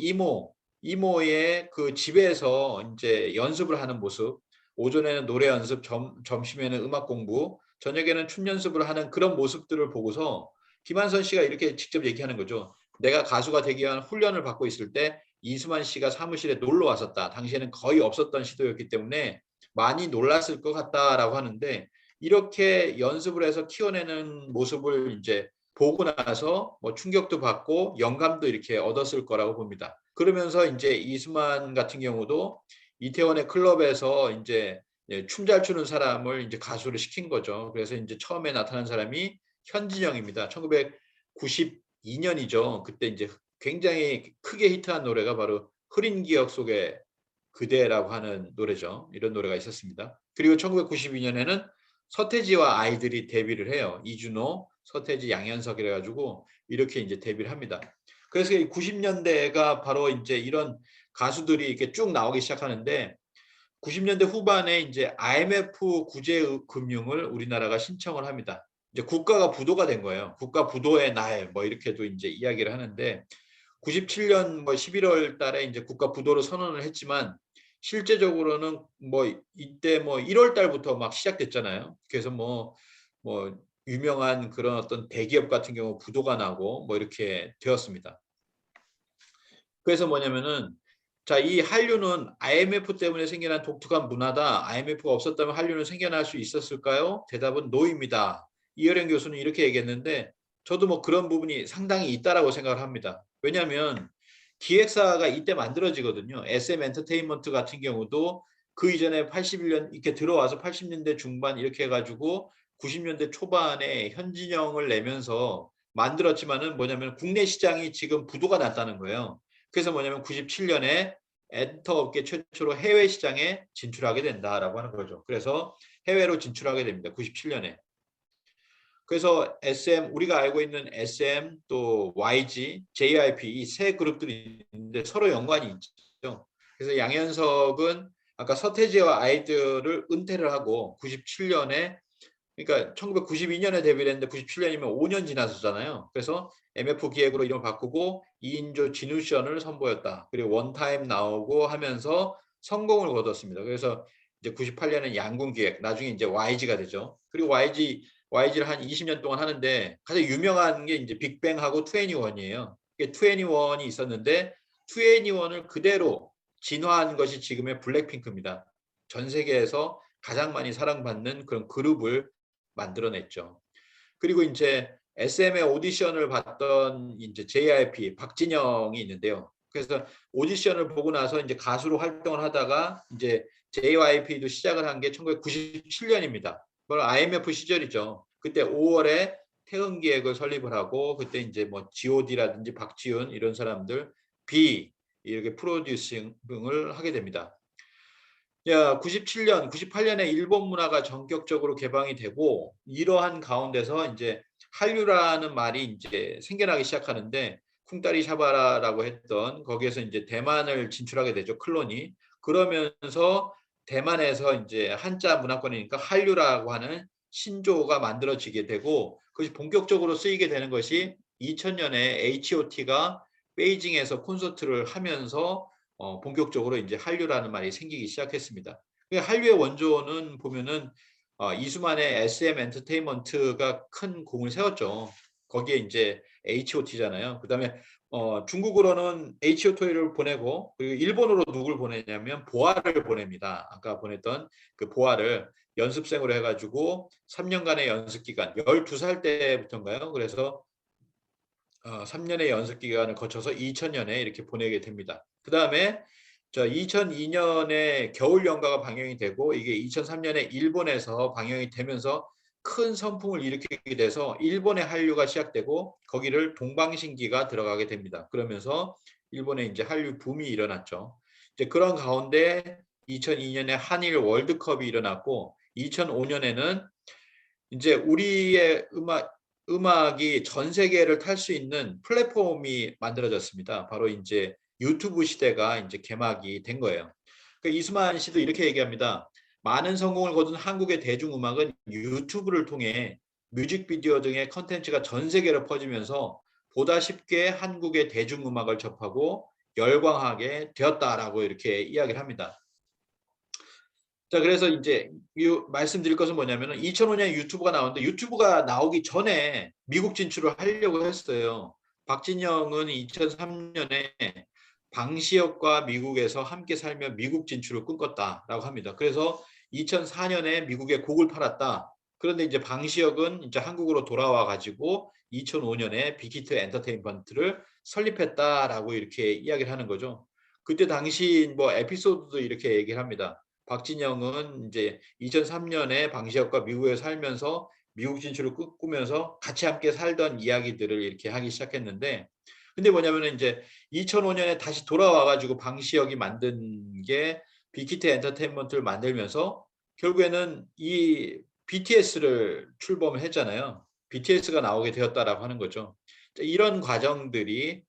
Speaker 1: 이모의 그 집에서 이제 연습을 하는 모습, 오전에는 노래 연습, 점심에는 음악 공부, 저녁에는 춤 연습을 하는 그런 모습들을 보고서 김한선 씨가 이렇게 직접 얘기하는 거죠. 내가 가수가 되기 위한 훈련을 받고 있을 때 이수만 씨가 사무실에 놀러 왔었다. 당시에는 거의 없었던 시도였기 때문에 많이 놀랐을 것 같다라고 하는데 이렇게 연습을 해서 키워내는 모습을 이제 보고 나서 뭐 충격도 받고 영감도 이렇게 얻었을 거라고 봅니다. 그러면서 이제 이수만 같은 경우도 이태원의 클럽에서 이제 춤 잘 추는 사람을 이제 가수를 시킨 거죠. 그래서 이제 처음에 나타난 사람이 현진영입니다. 1992년이죠. 그때 이제 굉장히 크게 히트한 노래가 바로 흐린 기억 속의 그대라고 하는 노래죠. 이런 노래가 있었습니다. 그리고 1992년에는 서태지와 아이들이 데뷔를 해요. 이준호, 서태지, 양현석 이래가지고 이렇게 이제 데뷔를 합니다. 그래서 90년대가 바로 이제 이런 가수들이 이렇게 쭉 나오기 시작하는데 90년대 후반에 이제 IMF 구제 금융을 우리나라가 신청을 합니다. 이제 국가가 부도가 된 거예요. 국가 부도의 날 뭐 이렇게도 이제 이야기를 하는데 97년 뭐 11월 달에 이제 국가 부도를 선언을 했지만 실제적으로는 뭐 이때 뭐 1월 달부터 막 시작됐잖아요. 그래서 뭐 유명한 그런 어떤 대기업 같은 경우 부도가 나고 뭐 이렇게 되었습니다. 그래서 뭐냐면은 자, 이 한류는 IMF 때문에 생겨난 독특한 문화다. IMF가 없었다면 한류는 생겨날 수 있었을까요? 대답은 노입니다. 이효령 교수는 이렇게 얘기했는데 저도 뭐 그런 부분이 상당히 있다라고 생각을 합니다. 왜냐하면 기획사가 이때 만들어지거든요. SM 엔터테인먼트 같은 경우도 그 이전에 81년 이렇게 들어와서 80년대 중반 이렇게 해가지고 90년대 초반에 현진영을 내면서 만들었지만은 뭐냐면 국내 시장이 지금 부도가 났다는 거예요. 그래서 뭐냐면 97년에 엔터 업계 최초로 해외 시장에 진출하게 된다라고 하는 거죠. 그래서 해외로 진출하게 됩니다. 97년에. 그래서 SM 우리가 알고 있는 SM 또 YG, JYP 이 세 그룹들이 있는데 서로 연관이 있죠. 그래서 양현석은 아까 서태지와 아이들을 은퇴를 하고 97년에 그러니까 1992년에 데뷔를 했는데 97년이면 5년 지났었잖아요. 그래서 MF 기획으로 이름을 바꾸고 2인조 진우션을 선보였다. 그리고 원타임 나오고 하면서 성공을 거뒀습니다. 그래서 이제 98년엔 양궁 기획, 나중에 이제 YG가 되죠. 그리고 YG를 한 20년 동안 하는데 가장 유명한 게 이제 빅뱅하고 2NE1이에요. 2NE1이 있었는데 2NE1을 그대로 진화한 것이 지금의 블랙핑크입니다. 전 세계에서 가장 많이 사랑받는 그런 그룹을 만들어냈죠. 그리고 이제 SM의 오디션을 봤던 이제 JYP 박진영이 있는데요. 그래서 오디션을 보고 나서 이제 가수로 활동을 하다가 이제 JYP도 시작을 한 게 1997년입니다. 바로 IMF 시절이죠. 그때 5월에 태응 기획을 설립을 하고 그때 이제 뭐 G.O.D라든지 박지훈 이런 사람들 B 이렇게 프로듀싱을 하게 됩니다. 97년, 98년에 일본 문화가 전격적으로 개방이 되고 이러한 가운데서 이제 한류라는 말이 이제 생겨나기 시작하는데 쿵따리 샤바라라고 했던 거기에서 이제 대만을 진출하게 되죠. 클론이. 그러면서 대만에서 이제 한자 문화권이니까 한류라고 하는 신조어가 만들어지게 되고 그것이 본격적으로 쓰이게 되는 것이 2000년에 H.O.T가 베이징에서 콘서트를 하면서 본격적으로 이제 한류라는 말이 생기기 시작했습니다. 한류의 원조는 보면은 이수만의 SM 엔터테인먼트가 큰 공을 세웠죠. 거기에 이제 H.O.T잖아요. 그다음에 중국으로는 H.O.T를 보내고 그리고 일본으로 누굴 보내냐면 보아를 보냅니다. 아까 보냈던 그 보아를 연습생으로 해가지고 3년간의 연습 기간 12살 때부터인가요? 그래서 3년의 연습 기간을 거쳐서 2000년에 이렇게 보내게 됩니다. 그 다음에 자, 2002년에 겨울 연가가 방영이 되고 이게 2003년에 일본에서 방영이 되면서 큰 선풍을 일으키게 돼서 일본의 한류가 시작되고 거기를 동방신기가 들어가게 됩니다. 그러면서 일본에 이제 한류 붐이 일어났죠. 이제 그런 가운데 2002년에 한일 월드컵이 일어났고 2005년에는 이제 우리의 음악이 전 세계를 탈 수 있는 플랫폼이 만들어졌습니다. 바로 이제 유튜브 시대가 이제 개막이 된 거예요. 그 이수만 씨도 이렇게 얘기합니다. 많은 성공을 거둔 한국의 대중음악은 유튜브를 통해 뮤직비디오 등의 컨텐츠가 전 세계로 퍼지면서 보다 쉽게 한국의 대중음악을 접하고 열광하게 되었다라고 이렇게 이야기를 합니다. 자, 그래서 이제 말씀드릴 것은 뭐냐면은 2005년 유튜브가 나오는데 유튜브가 나오기 전에 미국 진출을 하려고 했어요. 박진영은 2003년에 방시혁과 미국에서 함께 살며 미국 진출을 꿈꿨다라고 합니다. 그래서 2004년에 미국에 곡을 팔았다. 그런데 이제 방시혁은 이제 한국으로 돌아와 가지고 2005년에 빅히트 엔터테인먼트를 설립했다라고 이렇게 이야기를 하는 거죠. 그때 당시 뭐 에피소드도 이렇게 얘기를 합니다. 박진영은 이제 2003년에 방시혁과 미국에 살면서 미국 진출을 꿈꾸면서 같이 함께 살던 이야기들을 이렇게 하기 시작했는데, 근데 뭐냐면은 이제 2005년에 다시 돌아와 가지고 방시혁이 만든 게 빅히트 엔터테인먼트를 만들면서 결국에는 이 BTS를 출범을 했잖아요. BTS가 나오게 되었다라고 하는 거죠. 이런 과정들이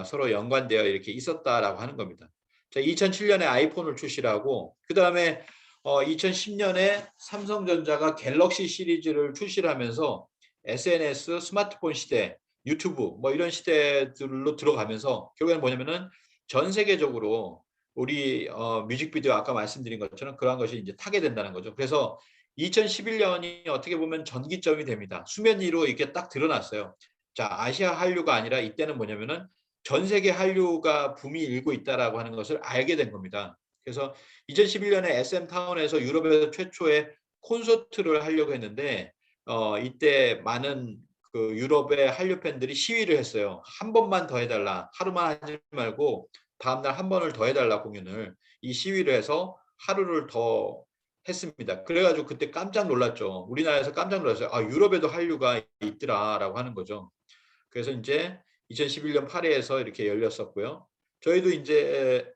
Speaker 1: 서로 연관되어 이렇게 있었다라고 하는 겁니다. 자, 2007년에 아이폰을 출시를 하고 그다음에 2010년에 삼성전자가 갤럭시 시리즈를 출시를 하면서 SNS, 스마트폰 시대, 유튜브 뭐 이런 시대들로 들어가면서 결국에는 뭐냐면은 전 세계적으로 우리 뮤직비디오 아까 말씀드린 것처럼 그러한 것이 이제 타게 된다는 거죠. 그래서 2011년이 어떻게 보면 전기점이 됩니다. 수면 위로 이렇게 딱 드러났어요. 자, 아시아 한류가 아니라 이때는 뭐냐면은 전 세계 한류가 붐이 일고 있다라고 하는 것을 알게 된 겁니다. 그래서 2011년에 SM 타운에서 유럽에서 최초의 콘서트를 하려고 했는데 이때 많은 그 유럽의 한류 팬들이 시위를 했어요. 한 번만 더 해달라. 하루만 하지 말고 다음날 한 번을 더 해달라 공연을. 이 시위를 해서 하루를 더 했습니다. 그래가지고 그때 깜짝 놀랐죠. 우리나라에서 깜짝 놀랐어요. 아, 유럽에도 한류가 있더라라고 하는 거죠. 그래서 이제 2011년 파리에서 이렇게 열렸었고요. 저희도 이제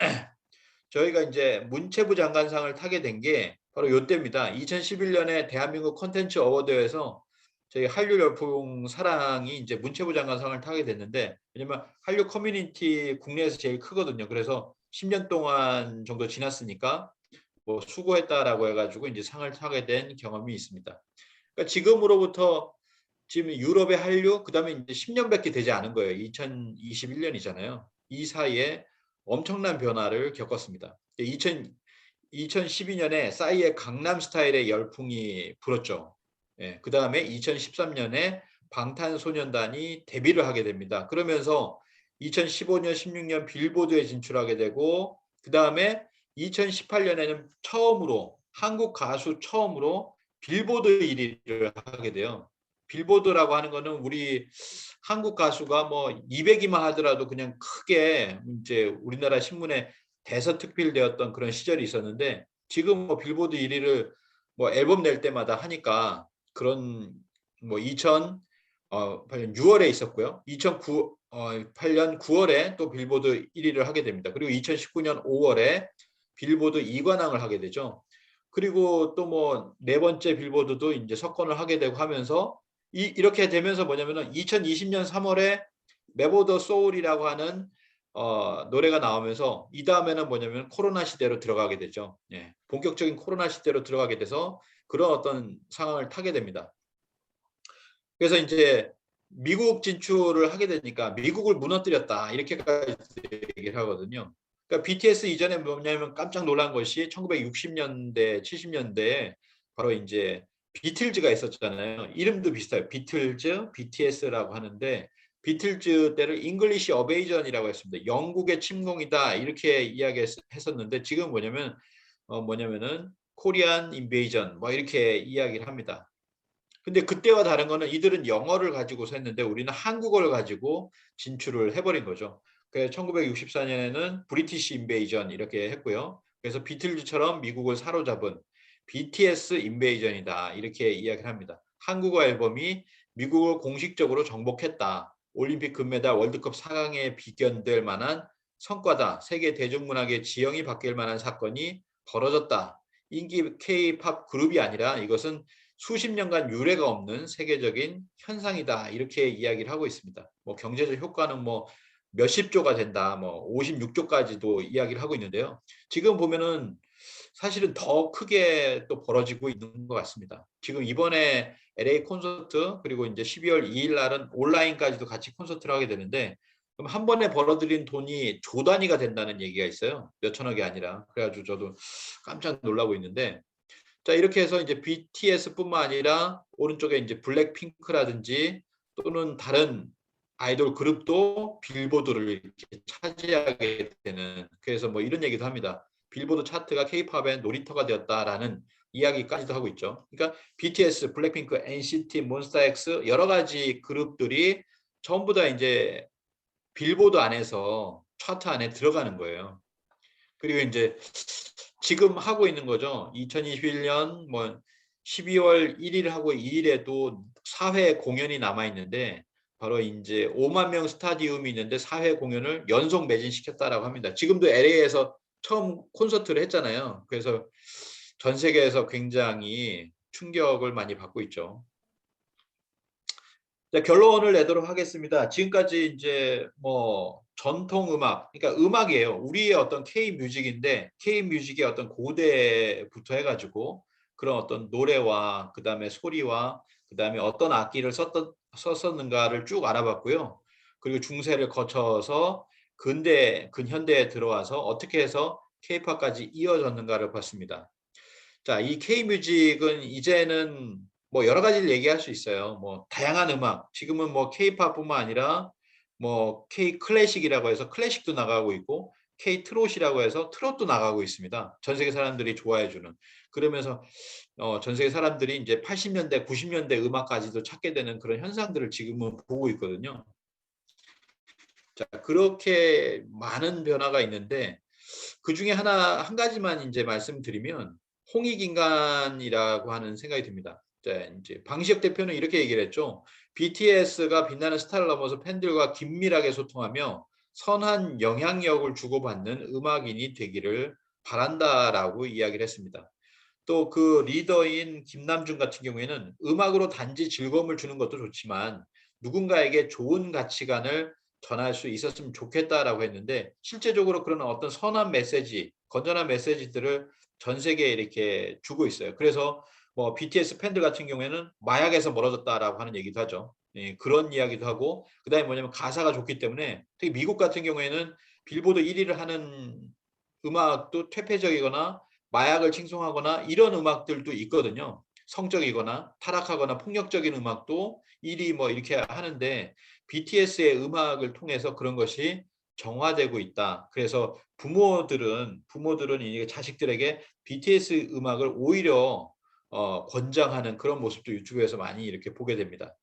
Speaker 1: 저희가 이제 문체부 장관상을 타게 된 게 바로 요때입니다. 2011년에 대한민국 콘텐츠 어워드에서 저희 한류 열풍 사랑이 이제 문체부 장관상을 타게 됐는데, 왜냐면 한류 커뮤니티 국내에서 제일 크거든요. 그래서 10년 동안 정도 지났으니까 뭐 수고했다라고 해가지고 이제 상을 타게 된 경험이 있습니다. 그러니까 지금으로부터 지금 유럽의 한류 그다음에 이제 10년밖에 되지 않은 거예요. 2021년이잖아요. 이 사이에 엄청난 변화를 겪었습니다. 2012년에 싸이의 강남 스타일의 열풍이 불었죠. 예, 그 다음에 2013년에 방탄소년단이 데뷔를 하게 됩니다. 그러면서 2015년, 16년 빌보드에 진출하게 되고, 그 다음에 2018년에는 처음으로 한국 가수 처음으로 빌보드 1위를 하게 돼요. 빌보드라고 하는 거는 우리 한국 가수가 뭐 200위만 하더라도 그냥 크게 이제 우리나라 신문에 대서특필되었던 그런 시절이 있었는데, 지금 뭐 빌보드 1위를 뭐 앨범 낼 때마다 하니까 그런 뭐 2008년 6월에 있었고요. 2008년 9월에 또 빌보드 1위를 하게 됩니다. 그리고 2019년 5월에 빌보드 2관왕을 하게 되죠. 그리고 또 뭐 네 번째 빌보드도 이제 석권을 하게 되고 하면서 이렇게 되면서 뭐냐면은 2020년 3월에 메보 더 소울이라고 하는 노래가 나오면서 이 다음에는 뭐냐면 코로나 시대로 들어가게 되죠. 예, 본격적인 코로나 시대로 들어가게 돼서 그런 어떤 상황을 타게 됩니다. 그래서 이제 미국 진출을 하게 되니까 미국을 무너뜨렸다 이렇게까지 얘기를 하거든요. 그러니까 BTS 이전에 뭐냐면 깜짝 놀란 것이 1960년대, 70년대에 바로 이제 비틀즈가 있었잖아요. 이름도 비슷해요. 비틀즈, BTS라고 하는데 비틀즈 때를 잉글리시 어베이전이라고 했습니다. 영국의 침공이다 이렇게 이야기했었는데 지금 뭐냐면은 코리안 인베이전 뭐 이렇게 이야기를 합니다. 근데 그때와 다른 거는 이들은 영어를 가지고 서 했는데 우리는 한국어를 가지고 진출을 해버린 거죠. 그래서 1964년에는 브리티시 인베이전 이렇게 했고요. 그래서 비틀즈처럼 미국을 사로잡은 BTS 인베이전이다 이렇게 이야기를 합니다. 한국어 앨범이 미국을 공식적으로 정복했다. 올림픽 금메달, 월드컵 4강에 비견될 만한 성과다. 세계 대중문학의 지형이 바뀔 만한 사건이 벌어졌다. 인기 K-팝 그룹이 아니라 이것은 수십 년간 유례가 없는 세계적인 현상이다. 이렇게 이야기를 하고 있습니다. 뭐 경제적 효과는 뭐 몇십 조가 된다. 뭐 56조까지도 이야기를 하고 있는데요. 지금 보면은 사실은 더 크게 또 벌어지고 있는 것 같습니다. 지금 이번에 LA 콘서트 그리고 이제 12월 2일 날은 온라인까지도 같이 콘서트를 하게 되는데 그럼 한 번에 벌어들인 돈이 조 단위가 된다는 얘기가 있어요. 몇 천억이 아니라. 그래가지고 저도 깜짝 놀라고 있는데 자 이렇게 해서 이제 BTS뿐만 아니라 오른쪽에 이제 블랙핑크라든지 또는 다른 아이돌 그룹도 빌보드를 이렇게 차지하게 되는 그래서 뭐 이런 얘기도 합니다. 빌보드 차트가 K-팝의 놀이터가 되었다라는 이야기까지도 하고 있죠. 그러니까 BTS, 블랙핑크, NCT, 몬스타엑스 여러 가지 그룹들이 전부 다 이제 빌보드 안에서 차트 안에 들어가는 거예요. 그리고 이제 지금 하고 있는 거죠. 2021년 뭐 12월 1일 하고 2일에도 4회 공연이 남아 있는데 바로 이제 5만 명 스타디움이 있는데 4회 공연을 연속 매진시켰다라고 합니다. 지금도 LA에서 처음 콘서트를 했잖아요. 그래서 전 세계에서 굉장히 충격을 많이 받고 있죠. 자, 결론을 내도록 하겠습니다. 지금까지 이제 뭐 전통 음악, 그러니까 음악이에요. 우리의 어떤 K 뮤직인데 K 뮤직의 어떤 고대부터 해가지고 그런 어떤 노래와 그 다음에 소리와 그 다음에 어떤 악기를 썼었는가를 쭉 알아봤고요. 그리고 중세를 거쳐서 근현대에 들어와서 어떻게 해서 K-팝까지 이어졌는가를 봤습니다. 자, 이 K-뮤직은 이제는 뭐 여러 가지를 얘기할 수 있어요. 뭐 다양한 음악. 지금은 뭐 K-팝뿐만 아니라 뭐 K-클래식이라고 해서 클래식도 나가고 있고 K-트롯이라고 해서 트롯도 나가고 있습니다. 전 세계 사람들이 좋아해 주는. 그러면서 전 세계 사람들이 이제 80년대, 90년대 음악까지도 찾게 되는 그런 현상들을 지금은 보고 있거든요. 자, 그렇게 많은 변화가 있는데 그 중에 한 가지만 이제 말씀드리면 홍익인간이라고 하는 생각이 듭니다. 이제 방시혁 대표는 이렇게 얘기를 했죠. BTS가 빛나는 스타를 넘어서 팬들과 긴밀하게 소통하며 선한 영향력을 주고받는 음악인이 되기를 바란다라고 이야기를 했습니다. 또 그 리더인 김남준 같은 경우에는 음악으로 단지 즐거움을 주는 것도 좋지만 누군가에게 좋은 가치관을 전할 수 있었으면 좋겠다라고 했는데 실제적으로 그런 어떤 선한 메시지, 건전한 메시지들을 전 세계에 이렇게 주고 있어요. 그래서 뭐 BTS 팬들 같은 경우에는 마약에서 멀어졌다라고 하는 얘기도 하죠. 예, 그런 이야기도 하고 그다음에 뭐냐면 가사가 좋기 때문에 특히 미국 같은 경우에는 빌보드 1위를 하는 음악도 퇴폐적이거나 마약을 칭송하거나 이런 음악들도 있거든요. 성적이거나 타락하거나 폭력적인 음악도 1위 뭐 이렇게 하는데 BTS의 음악을 통해서 그런 것이 정화되고 있다. 그래서 부모들은 이게 자식들에게 BTS 음악을 오히려 권장하는 그런 모습도 유튜브에서 많이 이렇게 보게 됩니다.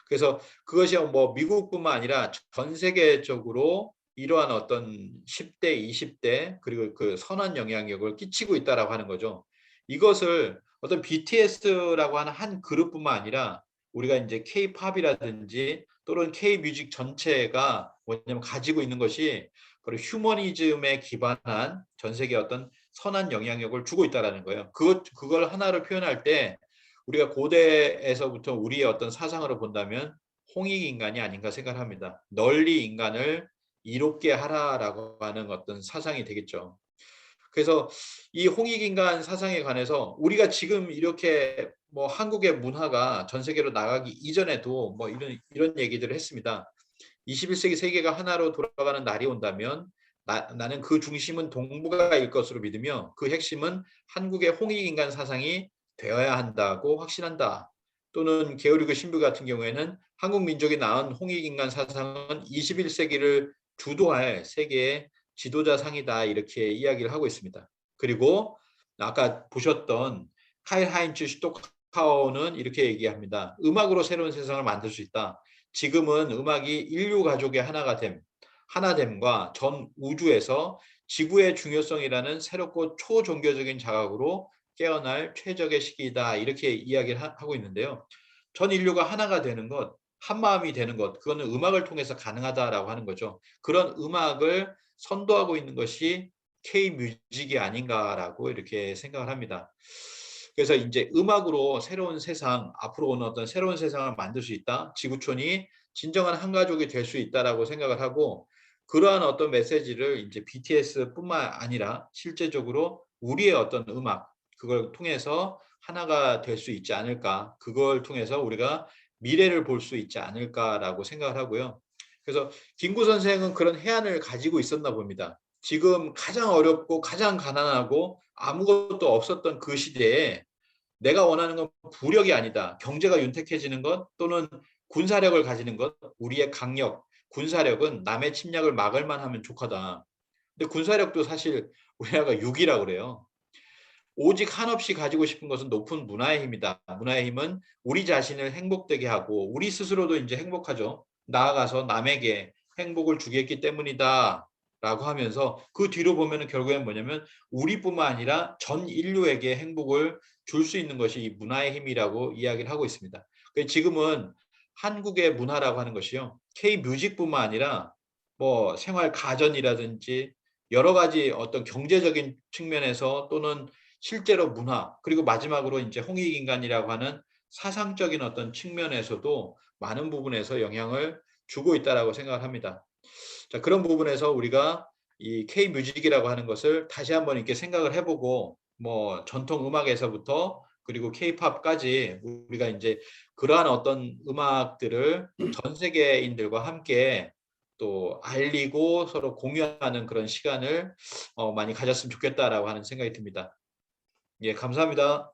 Speaker 1: 그래서 그것이 뭐 미국뿐만 아니라 전 세계적으로 이러한 어떤 10대, 20대 그리고 그 선한 영향력을 끼치고 있다라고 하는 거죠. 이것을 어떤 BTS라고 하는 한 그룹뿐만 아니라 우리가 이제 K-팝이라든지 또는 K-뮤직 전체가 뭐냐면 가지고 있는 것이 바로 휴머니즘에 기반한 전 세계 어떤 선한 영향력을 주고 있다라는 거예요. 그걸 하나를 표현할 때 우리가 고대에서부터 우리의 어떤 사상으로 본다면 홍익인간이 아닌가 생각합니다. 널리 인간을 이롭게 하라라고 하는 어떤 사상이 되겠죠. 그래서 이 홍익인간 사상에 관해서 우리가 지금 이렇게 뭐 한국의 문화가 전 세계로 나가기 이전에도 뭐 이런 얘기들을 했습니다. 21세기 세계가 하나로 돌아가는 날이 온다면 나는 그 중심은 동북아일 것으로 믿으며 그 핵심은 한국의 홍익인간 사상이 되어야 한다고 확신한다. 또는 게오르그 신부 같은 경우에는 한국 민족이 낳은 홍익인간 사상은 21세기를 주도할 세계의 지도자상이다 이렇게 이야기를 하고 있습니다. 그리고 아까 보셨던 카일 하인츠 슈토카우는 이렇게 얘기합니다. 음악으로 새로운 세상을 만들 수 있다. 지금은 음악이 인류 가족의 하나가 됨. 하나됨과 전 우주에서 지구의 중요성이라는 새롭고 초종교적인 자각으로 깨어날 최적의 시기이다. 이렇게 이야기를 하고 있는데요. 전 인류가 하나가 되는 것, 한마음이 되는 것, 그거는 음악을 통해서 가능하다라고 하는 거죠. 그런 음악을 선도하고 있는 것이 K-뮤직이 아닌가라고 이렇게 생각을 합니다. 그래서 이제 음악으로 새로운 세상, 앞으로 오는 어떤 새로운 세상을 만들 수 있다. 지구촌이 진정한 한 가족이 될 수 있다라고 생각을 하고, 그러한 어떤 메시지를 이제 BTS뿐만 아니라 실제적으로 우리의 어떤 음악, 그걸 통해서 하나가 될 수 있지 않을까. 그걸 통해서 우리가 미래를 볼 수 있지 않을까라고 생각을 하고요. 그래서 김구 선생은 그런 해안을 가지고 있었나 봅니다. 지금 가장 어렵고 가장 가난하고 아무것도 없었던 그 시대에 내가 원하는 건 부력이 아니다. 경제가 윤택해지는 것 또는 군사력을 가지는 것, 우리의 강력, 군사력은 남의 침략을 막을 만하면 족하다. 근데 군사력도 사실 우리나라가 6이라 그래요. 오직 한없이 가지고 싶은 것은 높은 문화의 힘이다. 문화의 힘은 우리 자신을 행복되게 하고 우리 스스로도 이제 행복하죠. 나아가서 남에게 행복을 주겠기 때문이다. 라고 하면서 그 뒤로 보면은 결국엔 뭐냐면 우리뿐만 아니라 전 인류에게 행복을 줄 수 있는 것이 이 문화의 힘이라고 이야기를 하고 있습니다. 지금은 한국의 문화라고 하는 것이요. K-뮤직뿐만 아니라 뭐 생활 가전이라든지 여러 가지 어떤 경제적인 측면에서 또는 실제로 문화, 그리고 마지막으로 이제 홍익인간이라고 하는 사상적인 어떤 측면에서도 많은 부분에서 영향을 주고 있다라고 생각을 합니다. 자, 그런 부분에서 우리가 이 K-뮤직이라고 하는 것을 다시 한번 이렇게 생각을 해보고, 뭐 전통 음악에서부터 그리고 K-팝까지 우리가 이제 그러한 어떤 음악들을 전 세계인들과 함께 또 알리고 서로 공유하는 그런 시간을 많이 가졌으면 좋겠다라고 하는 생각이 듭니다. 예, 감사합니다.